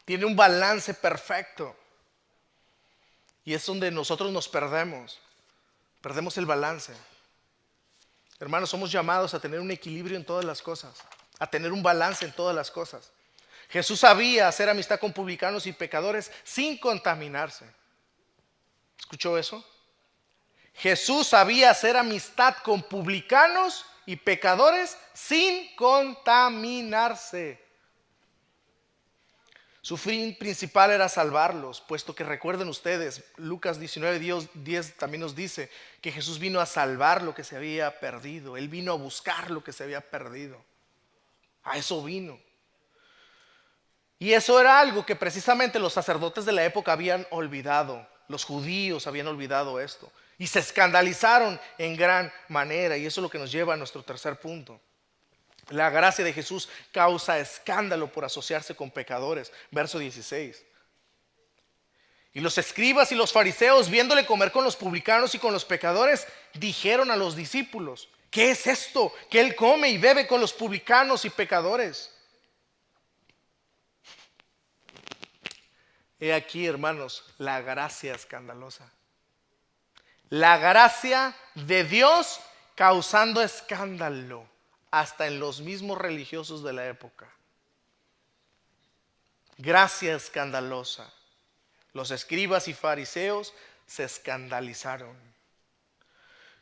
tiene un balance perfecto, y es donde nosotros nos perdemos el balance. Hermanos, somos llamados a tener un equilibrio en todas las cosas, a tener un balance en todas las cosas. Jesús sabía hacer amistad con publicanos y pecadores sin contaminarse. ¿Escuchó eso? Jesús sabía hacer amistad con publicanos y pecadores sin contaminarse. Su fin principal era salvarlos, puesto que recuerden ustedes, Lucas 19:10 también nos dice que Jesús vino a salvar lo que se había perdido. Él vino a buscar lo que se había perdido. A eso vino. Y eso era algo que precisamente los sacerdotes de la época habían olvidado. Los judíos habían olvidado esto. Y se escandalizaron en gran manera. Y eso es lo que nos lleva a nuestro tercer punto. La gracia de Jesús causa escándalo por asociarse con pecadores. Verso 16. Y los escribas y los fariseos, viéndole comer con los publicanos y con los pecadores, dijeron a los discípulos: ¿qué es esto que él come y bebe con los publicanos y pecadores? He aquí, hermanos, la gracia escandalosa. La gracia de Dios causando escándalo hasta en los mismos religiosos de la época. Gracia escandalosa. Los escribas y fariseos se escandalizaron.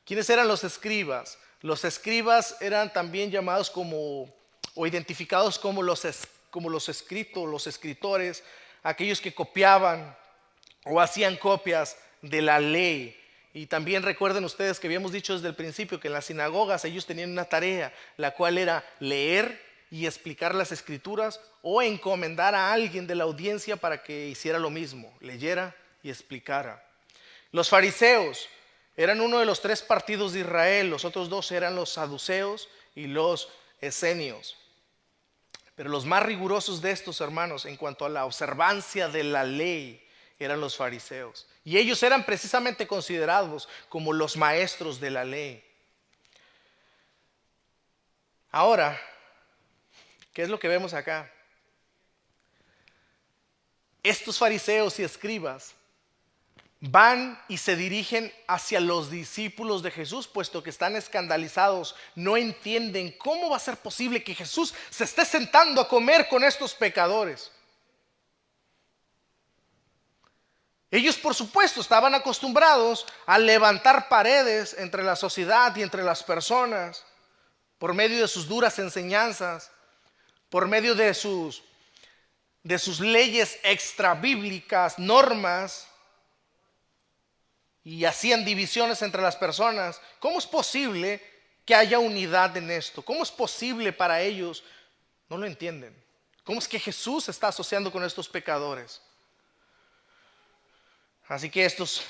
¿Quiénes eran los escribas? Los escribas eran también llamados como, o identificados como los escritores, aquellos que copiaban o hacían copias de la ley. Y también recuerden ustedes que habíamos dicho desde el principio que en las sinagogas ellos tenían una tarea, la cual era leer y explicar las escrituras o encomendar a alguien de la audiencia para que hiciera lo mismo, leyera y explicara. Los fariseos eran uno de los 3 partidos de Israel, los otros 2 eran los saduceos y los esenios. Pero los más rigurosos de estos, hermanos, en cuanto a la observancia de la ley, eran los fariseos. Y ellos eran precisamente considerados como los maestros de la ley. Ahora, ¿qué es lo que vemos acá? Estos fariseos y escribas van y se dirigen hacia los discípulos de Jesús, puesto que están escandalizados, no entienden cómo va a ser posible que Jesús se esté sentando a comer con estos pecadores. Ellos, por supuesto, estaban acostumbrados a levantar paredes entre la sociedad y entre las personas por medio de sus duras enseñanzas, por medio de sus leyes extrabíblicas, normas, y hacían divisiones entre las personas. ¿Cómo es posible que haya unidad en esto? ¿Cómo es posible para ellos? No lo entienden. ¿Cómo es que Jesús se está asociando con estos pecadores? Así que estos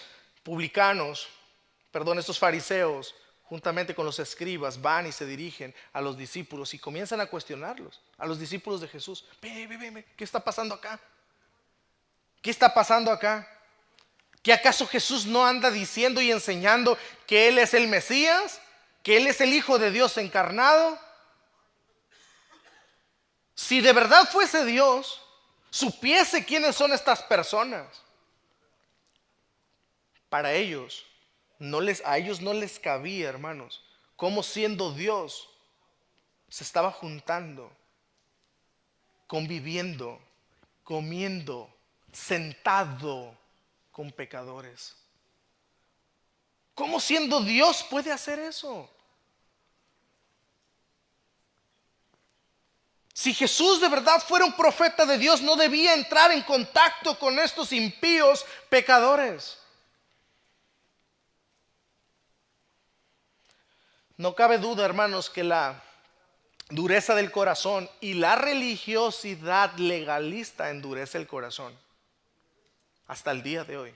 estos fariseos, juntamente con los escribas, van y se dirigen a los discípulos y comienzan a cuestionarlos, a los discípulos de Jesús. Ve, ¿qué está pasando acá? ¿Qué está pasando acá? ¿Que acaso Jesús no anda diciendo y enseñando que Él es el Mesías? ¿Que Él es el Hijo de Dios encarnado? Si de verdad fuese Dios, supiese quiénes son estas personas. Para ellos, a ellos no les cabía, hermanos, cómo siendo Dios se estaba juntando, conviviendo, comiendo, sentado con pecadores. ¿Cómo siendo Dios puede hacer eso? Si Jesús de verdad fuera un profeta de Dios, no debía entrar en contacto con estos impíos pecadores. No cabe duda, hermanos, que la dureza del corazón y la religiosidad legalista endurece el corazón hasta el día de hoy.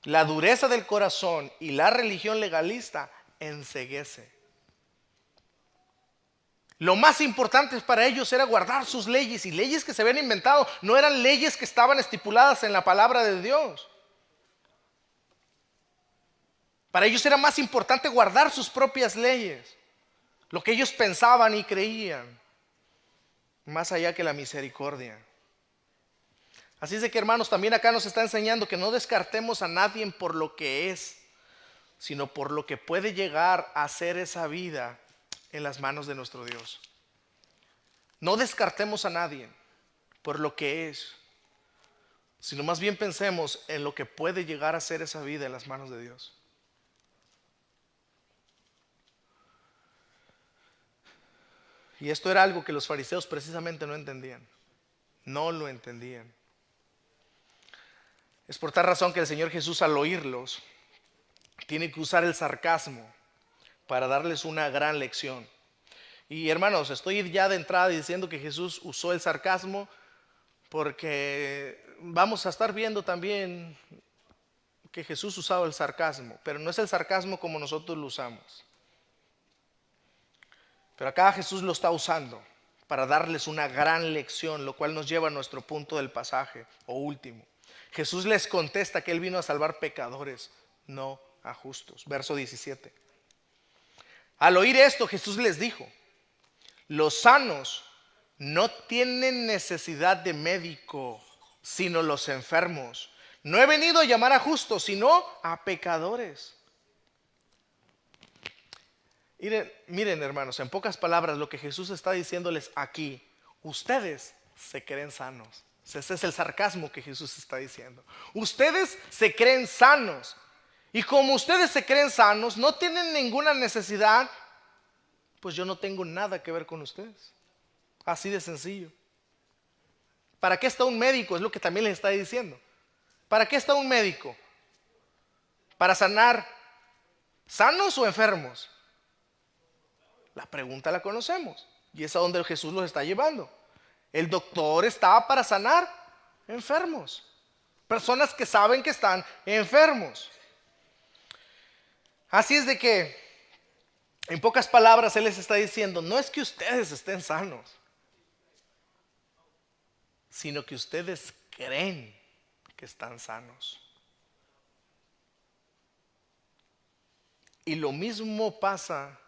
La dureza del corazón y la religión legalista enceguece. Lo más importante para ellos era guardar sus leyes, y leyes que se habían inventado no eran leyes que estaban estipuladas en la palabra de Dios. Para ellos era más importante guardar sus propias leyes, lo que ellos pensaban y creían, más allá que la misericordia. Así es de que, hermanos, también acá nos está enseñando que no descartemos a nadie por lo que es, sino por lo que puede llegar a ser esa vida en las manos de nuestro Dios. No descartemos a nadie por lo que es, sino más bien pensemos en lo que puede llegar a ser esa vida en las manos de Dios. Y esto era algo que los fariseos precisamente no entendían. No lo entendían. Es por tal razón que el Señor Jesús, al oírlos, tiene que usar el sarcasmo para darles una gran lección. Y hermanos, estoy ya de entrada diciendo que Jesús usó el sarcasmo porque vamos a estar viendo también que Jesús usaba el sarcasmo, pero no es el sarcasmo como nosotros lo usamos. Pero acá Jesús lo está usando para darles una gran lección, lo cual nos lleva a nuestro punto del pasaje, o último. Jesús les contesta que Él vino a salvar pecadores, no a justos. Verso 17. Al oír esto, Jesús les dijo: los sanos no tienen necesidad de médico, sino los enfermos. No he venido a llamar a justos, sino a pecadores. Miren, hermanos, en pocas palabras lo que Jesús está diciéndoles aquí: ustedes se creen sanos. Ese es el sarcasmo que Jesús está diciendo. Ustedes se creen sanos, y como ustedes se creen sanos, no tienen ninguna necesidad, pues yo no tengo nada que ver con ustedes. Así de sencillo. ¿Para qué está un médico? Es lo que también les está diciendo. ¿Para qué está un médico? ¿Para sanar sanos o enfermos? La pregunta la conocemos y es a donde Jesús los está llevando. El doctor estaba para sanar enfermos, personas que saben que están enfermos. Así es de que, en pocas palabras, Él les está diciendo: no es que ustedes estén sanos, sino que ustedes creen que están sanos. Y lo mismo pasa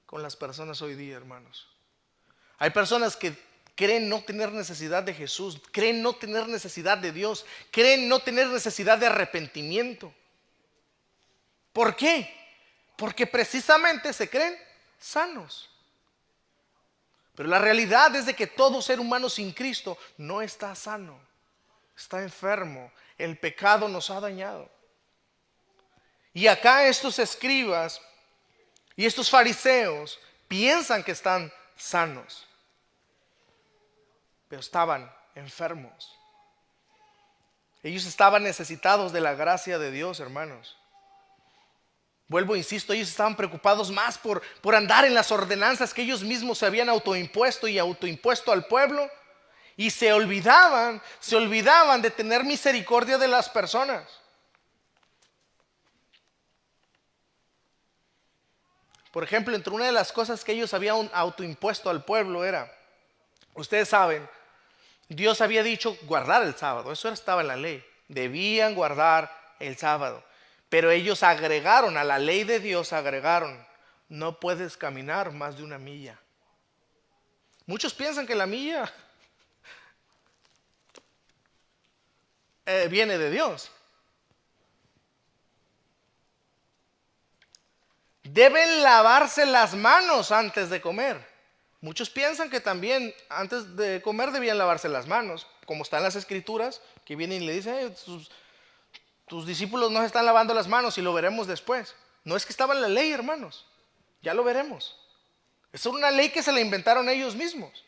con las personas hoy día, hermanos. Hay personas que creen no tener necesidad de Jesús, creen no tener necesidad de Dios, creen no tener necesidad de arrepentimiento. ¿Por qué? Porque precisamente se creen sanos. Pero la realidad es de que todo ser humano sin Cristo no está sano, está enfermo. El pecado nos ha dañado. Y acá estos escribas y estos fariseos piensan que están sanos, pero estaban enfermos. Ellos estaban necesitados de la gracia de Dios, hermanos. Vuelvo, insisto, ellos estaban preocupados más por andar en las ordenanzas que ellos mismos se habían autoimpuesto al pueblo, y se olvidaban de tener misericordia de las personas. Por ejemplo, entre una de las cosas que ellos habían autoimpuesto al pueblo era, ustedes saben, Dios había dicho guardar el sábado, eso estaba en la ley, debían guardar el sábado. Pero ellos agregaron, a la ley de Dios agregaron: no puedes caminar más de 1 milla. Muchos piensan que la milla viene de Dios. Deben lavarse las manos antes de comer. Muchos piensan que también antes de comer debían lavarse las manos, como están las escrituras, que vienen y le dicen: tus discípulos no se están lavando las manos, y lo veremos después. No es que estaba en la ley, hermanos, ya lo veremos. Es una ley que se la inventaron ellos mismos.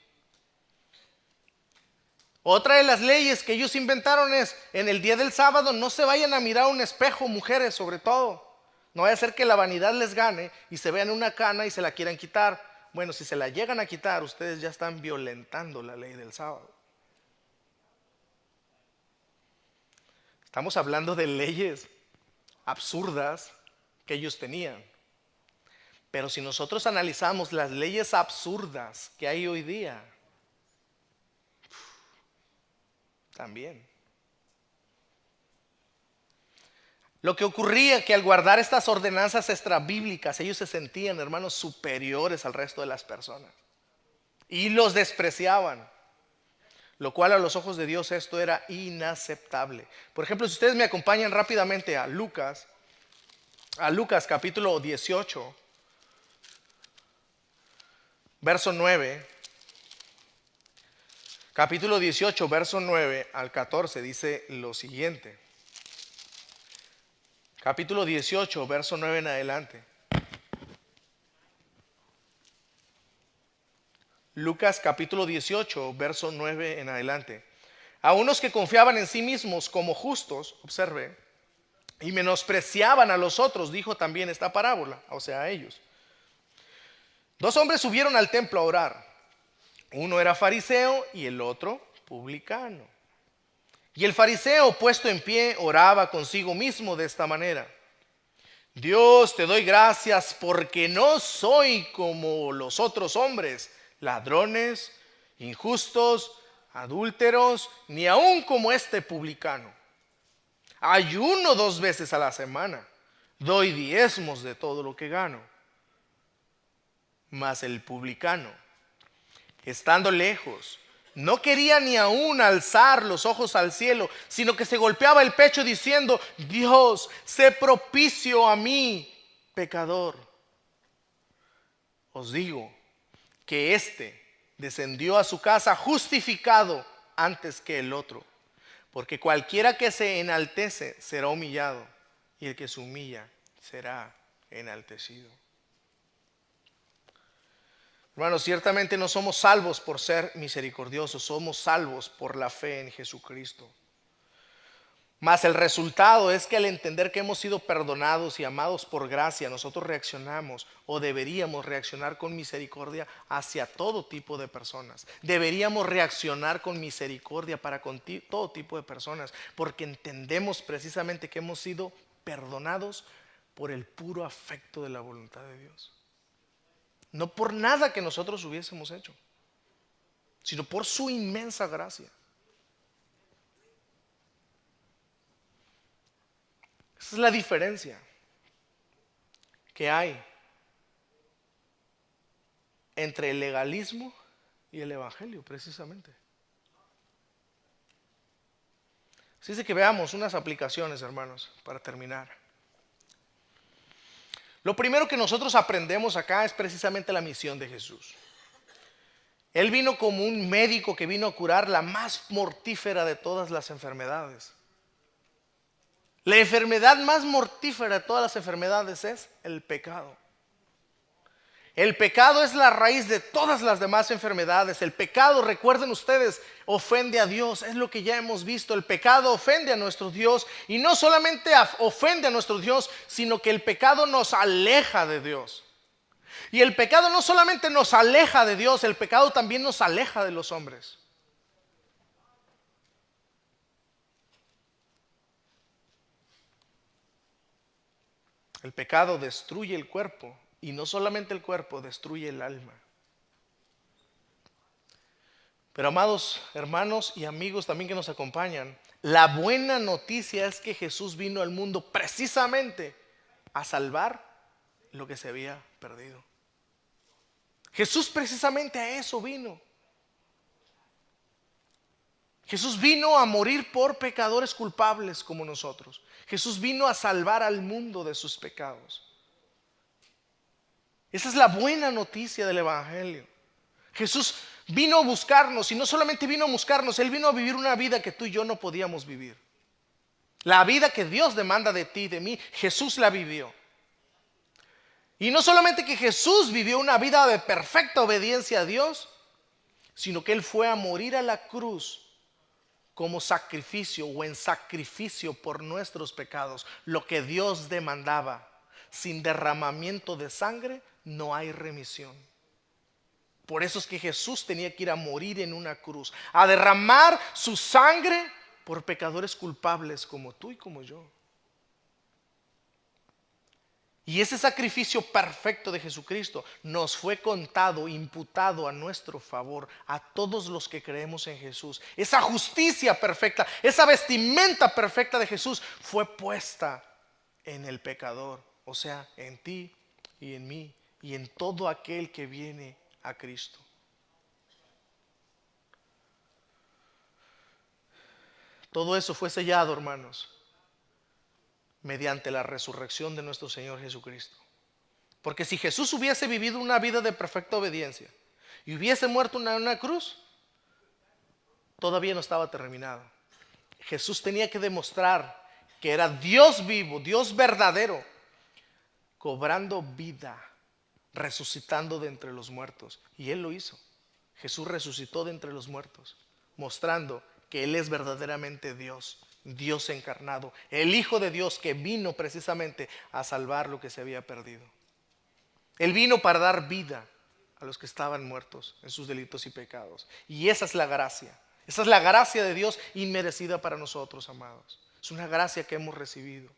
Otra de las leyes que ellos inventaron es: en el día del sábado no se vayan a mirar a un espejo, mujeres sobre todo. No vaya a ser que la vanidad les gane y se vean una cana y se la quieran quitar. Bueno, si se la llegan a quitar, ustedes ya están violentando la ley del sábado. Estamos hablando de leyes absurdas que ellos tenían. Pero si nosotros analizamos las leyes absurdas que hay hoy día, también. Lo que ocurría que al guardar estas ordenanzas extrabíblicas, ellos se sentían, hermanos, superiores al resto de las personas y los despreciaban, lo cual a los ojos de Dios esto era inaceptable. Por ejemplo, si ustedes me acompañan rápidamente a Lucas capítulo 18, verso 9. Capítulo 18, verso 9 al 14 dice lo siguiente. Capítulo 18, verso 9 en adelante. Lucas capítulo 18, verso 9 en adelante. A unos que confiaban en sí mismos como justos, observe, y menospreciaban a los otros, dijo también esta parábola, o sea, a ellos. Dos hombres subieron al templo a orar. Uno era fariseo y el otro publicano. Y el fariseo, puesto en pie, oraba consigo mismo de esta manera: Dios, te doy gracias porque no soy como los otros hombres, ladrones, injustos, adúlteros, ni aun como este publicano. Ayuno 2 veces a la semana, doy diezmos de todo lo que gano. Mas el publicano, estando lejos, no quería ni aún alzar los ojos al cielo, sino que se golpeaba el pecho diciendo: Dios, sé propicio a mí, pecador. Os digo que éste descendió a su casa justificado antes que el otro, porque cualquiera que se enaltece será humillado, y el que se humilla será enaltecido. Hermanos, ciertamente no somos salvos por ser misericordiosos, somos salvos por la fe en Jesucristo. Mas el resultado es que al entender que hemos sido perdonados y amados por gracia, nosotros reaccionamos o deberíamos reaccionar con misericordia hacia todo tipo de personas. Deberíamos reaccionar con misericordia para con todo tipo de personas, porque entendemos precisamente que hemos sido perdonados por el puro afecto de la voluntad de Dios. No por nada que nosotros hubiésemos hecho, sino por su inmensa gracia. Esa es la diferencia que hay entre el legalismo y el evangelio, precisamente. Así es que veamos unas aplicaciones, hermanos, para terminar. Lo primero que nosotros aprendemos acá es precisamente la misión de Jesús. Él vino como un médico que vino a curar la más mortífera de todas las enfermedades. La enfermedad más mortífera de todas las enfermedades es el pecado. El pecado es la raíz de todas las demás enfermedades. El pecado, recuerden ustedes, ofende a Dios. Es lo que ya hemos visto. El pecado ofende a nuestro Dios. Y no solamente ofende a nuestro Dios, sino que el pecado nos aleja de Dios. Y el pecado no solamente nos aleja de Dios, el pecado también nos aleja de los hombres. El pecado destruye el cuerpo. Y no solamente el cuerpo, destruye el alma. Pero amados hermanos y amigos también que nos acompañan, la buena noticia es que Jesús vino al mundo precisamente a salvar lo que se había perdido. Jesús precisamente a eso vino. Jesús vino a morir por pecadores culpables como nosotros. Jesús vino a salvar al mundo de sus pecados. Esa es la buena noticia del evangelio. Jesús vino a buscarnos, y no solamente vino a buscarnos, Él vino a vivir una vida que tú y yo no podíamos vivir. La vida que Dios demanda de ti y de mí, Jesús la vivió. Y no solamente que Jesús vivió una vida de perfecta obediencia a Dios, sino que Él fue a morir a la cruz como sacrificio o en sacrificio por nuestros pecados, lo que Dios demandaba. Sin derramamiento de sangre no hay remisión. Por eso es que Jesús tenía que ir a morir en una cruz, a derramar su sangre por pecadores culpables como tú y como yo. Y ese sacrificio perfecto de Jesucristo nos fue contado, imputado a nuestro favor, a todos los que creemos en Jesús. Esa justicia perfecta, esa vestimenta perfecta de Jesús fue puesta en el pecador, o sea, en ti y en mí y en todo aquel que viene a Cristo. Todo eso fue sellado, hermanos, mediante la resurrección de nuestro Señor Jesucristo. Porque si Jesús hubiese vivido una vida de perfecta obediencia y hubiese muerto en una cruz, todavía no estaba terminado. Jesús tenía que demostrar que era Dios vivo, Dios verdadero, cobrando vida, resucitando de entre los muertos. Y Él lo hizo. Jesús resucitó de entre los muertos, mostrando que Él es verdaderamente Dios, Dios encarnado, el Hijo de Dios que vino precisamente a salvar lo que se había perdido. Él vino para dar vida, a los que estaban muertos en sus delitos y pecados. Y esa es la gracia. Esa es la gracia de Dios inmerecida para nosotros, amados. Es una gracia que hemos recibido.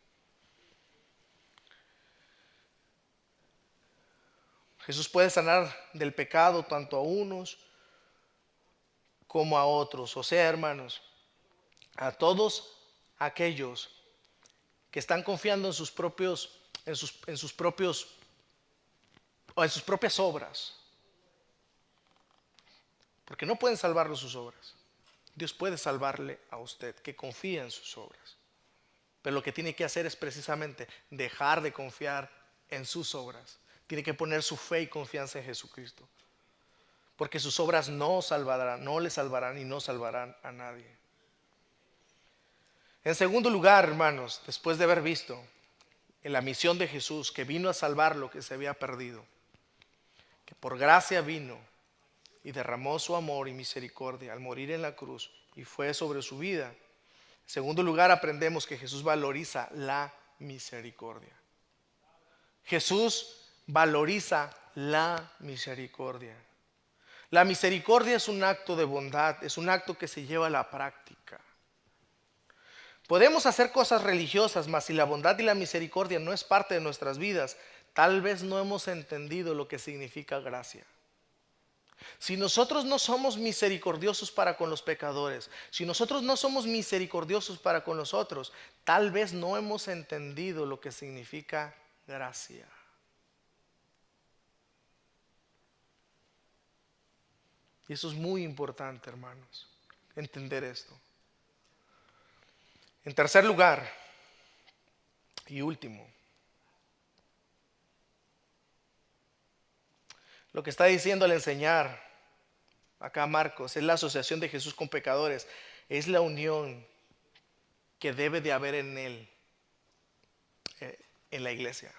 Jesús puede sanar del pecado tanto a unos como a otros. O sea, hermanos, a todos aquellos que están confiando en sus propios, en sus propios o en sus propias obras, porque no pueden salvarlo sus obras. Dios puede salvarle a usted que confía en sus obras, pero lo que tiene que hacer es precisamente dejar de confiar en sus obras. Tiene que poner su fe y confianza en Jesucristo, porque sus obras no salvarán, no le salvarán y no salvarán a nadie. En segundo lugar, hermanos, después de haber visto en la misión de Jesús, que vino a salvar lo que se había perdido, que por gracia vino y derramó su amor y misericordia al morir en la cruz y fue sobre su vida. En segundo lugar, aprendemos que Jesús valoriza la misericordia. Jesús valoriza la misericordia. La misericordia es un acto de bondad, es un acto que se lleva a la práctica. Podemos hacer cosas religiosas, mas si la bondad y la misericordia no es parte de nuestras vidas, tal vez no hemos entendido lo que significa gracia. Si nosotros no somos misericordiosos para con los pecadores, si nosotros no somos misericordiosos para con los otros, tal vez no hemos entendido lo que significa gracia. Y eso es muy importante, hermanos, entender esto. En tercer lugar y último, lo que está diciendo al enseñar acá Marcos es la asociación de Jesús con pecadores, es la unión que debe de haber en él, en la iglesia.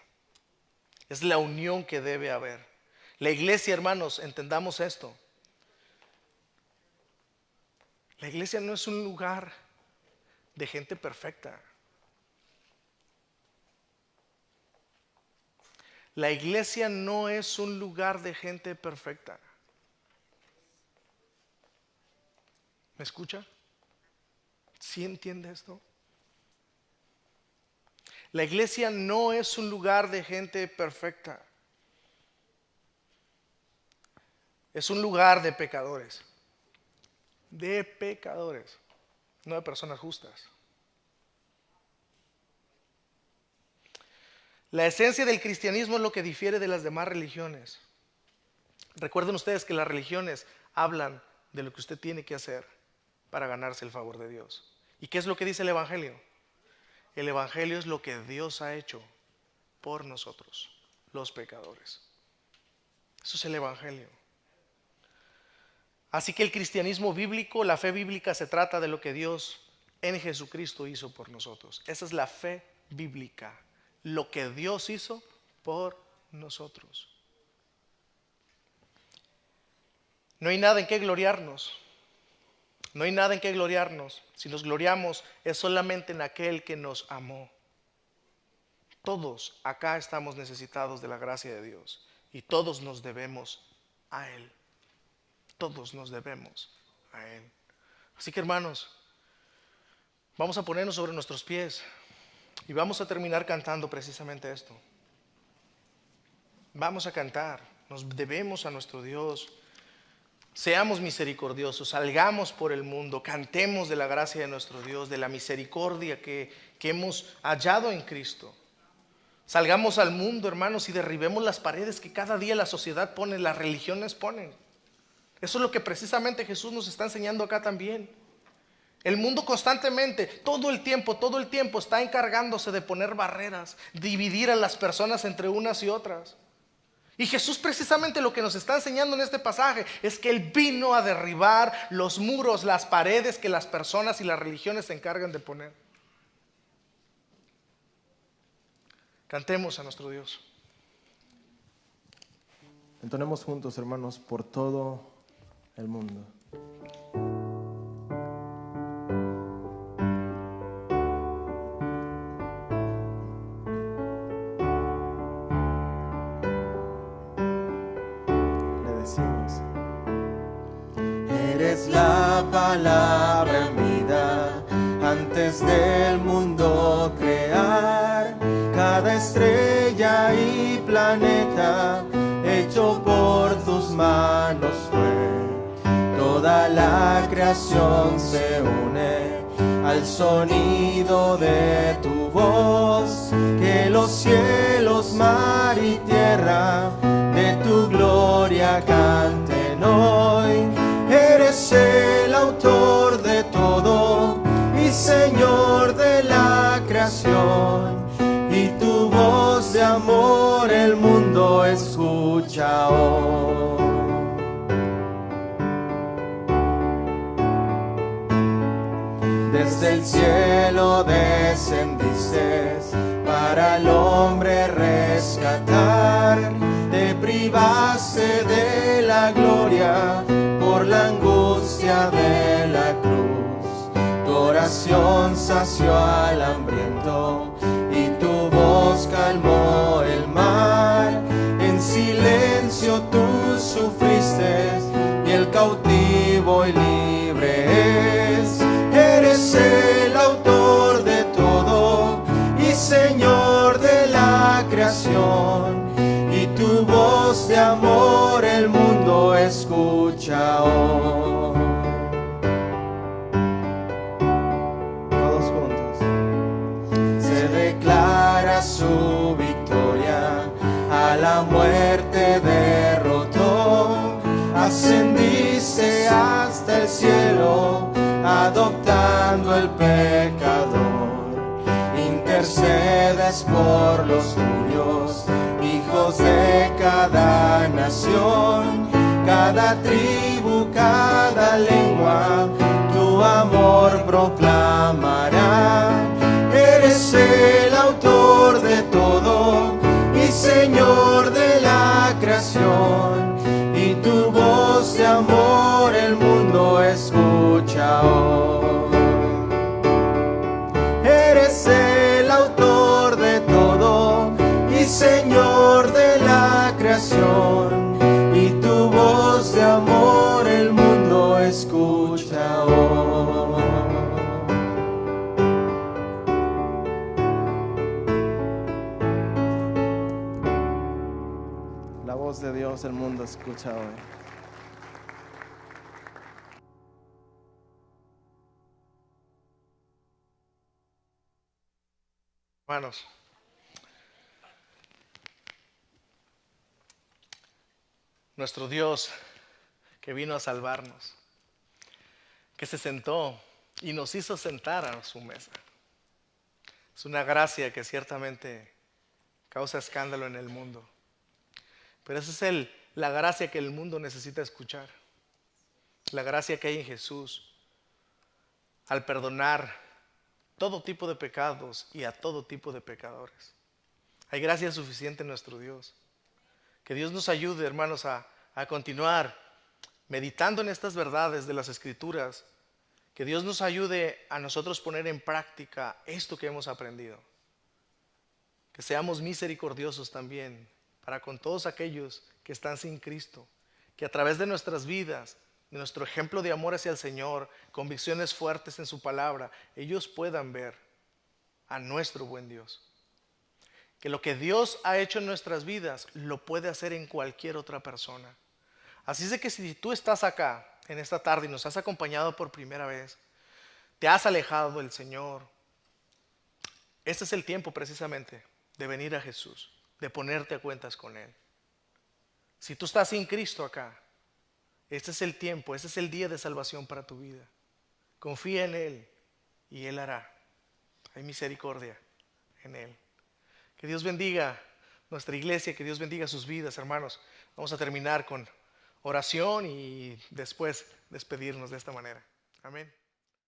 Es la unión que debe haber. La iglesia, hermanos, entendamos esto. La iglesia no es un lugar de gente perfecta. La iglesia no es un lugar de gente perfecta. ¿Me escucha? ¿Sí entiende esto? La iglesia no es un lugar de gente perfecta. Es un lugar de pecadores. De pecadores, no de personas justas. La esencia del cristianismo es lo que difiere de las demás religiones. Recuerden ustedes que las religiones hablan de lo que usted tiene que hacer para ganarse el favor de Dios. ¿Y qué es lo que dice el Evangelio? El Evangelio es lo que Dios ha hecho por nosotros, los pecadores. Eso es el Evangelio. Así que el cristianismo bíblico, la fe bíblica, se trata de lo que Dios en Jesucristo hizo por nosotros. Esa es la fe bíblica, lo que Dios hizo por nosotros. No hay nada en qué gloriarnos. No hay nada en qué gloriarnos. Si nos gloriamos es solamente en aquel que nos amó. Todos acá estamos necesitados de la gracia de Dios y todos nos debemos a Él. Todos nos debemos a Él. Así que, hermanos, vamos a ponernos sobre nuestros pies y vamos a terminar cantando precisamente esto. Vamos a cantar, nos debemos a nuestro Dios. Seamos misericordiosos, salgamos por el mundo, cantemos de la gracia de nuestro Dios, de la misericordia que hemos hallado en Cristo. Salgamos al mundo, hermanos, y derribemos las paredes que cada día la sociedad pone, las religiones ponen. Eso es lo que precisamente Jesús nos está enseñando acá también. El mundo constantemente, todo el tiempo está encargándose de poner barreras, dividir a las personas entre unas y otras. Y Jesús precisamente lo que nos está enseñando en este pasaje es que Él vino a derribar los muros, las paredes que las personas y las religiones se encargan de poner. Cantemos a nuestro Dios. Entonemos juntos, hermanos, por todo el mundo. Le la palabra en vida, antes del mundo crear, cada estrella y planeta hecho por tus manos fue. Toda la creación se une al sonido de tu voz, que los cielos, mar y tierra de tu gloria canten hoy. Eres el autor de todo y Señor de la creación, y tu voz de amor el mundo escucha hoy. Desde el cielo descendiste para al hombre rescatar, te privaste de la gloria por la angustia de la cruz. Tu oración sació al hambriento y tu voz calmó el mar. En silencio tú sufriste y el cautivo hoy libre es. Eres el autor de todo y Señor de la creación, y tu voz de amor el mundo escucha hoy. Todos juntos. Se declara su victoria, a la muerte derrotó, ascendiste hasta el cielo, adoptando el pecador. Intercedes por los tuyos, hijos de cada nación, cada tribu, cada lengua, tu amor proclamará. Eres el autor de todo y Señor de la creación, y tu voz de amor el mundo escucha hoy. Eres el autor de todo y Señor de la creación, y tu voz de amor el mundo escucha hoy. La voz de Dios el mundo escucha hoy. Hermanos, nuestro Dios que vino a salvarnos, que se sentó y nos hizo sentar a su mesa, es una gracia que ciertamente causa escándalo en el mundo, pero esa es la gracia que el mundo necesita escuchar, la gracia que hay en Jesús al perdonar todo tipo de pecados y a todo tipo de pecadores. Hay gracia suficiente en nuestro Dios. Que Dios nos ayude, hermanos, a continuar meditando en estas verdades de las Escrituras. Que Dios nos ayude a nosotros poner en práctica esto que hemos aprendido. Que seamos misericordiosos también para con todos aquellos que están sin Cristo. Que a través de nuestras vidas, de nuestro ejemplo de amor hacia el Señor, convicciones fuertes en su palabra, ellos puedan ver a nuestro buen Dios. Que lo que Dios ha hecho en nuestras vidas lo puede hacer en cualquier otra persona. Así es de que si tú estás acá en esta tarde y nos has acompañado por primera vez, te has alejado del Señor, este es el tiempo precisamente de venir a Jesús, de ponerte a cuentas con Él. Si tú estás sin Cristo acá, este es el tiempo, este es el día de salvación para tu vida. Confía en Él y Él hará. Hay misericordia en Él. Que Dios bendiga nuestra iglesia, que Dios bendiga sus vidas, hermanos. Vamos a terminar con oración y después despedirnos de esta manera. Amén.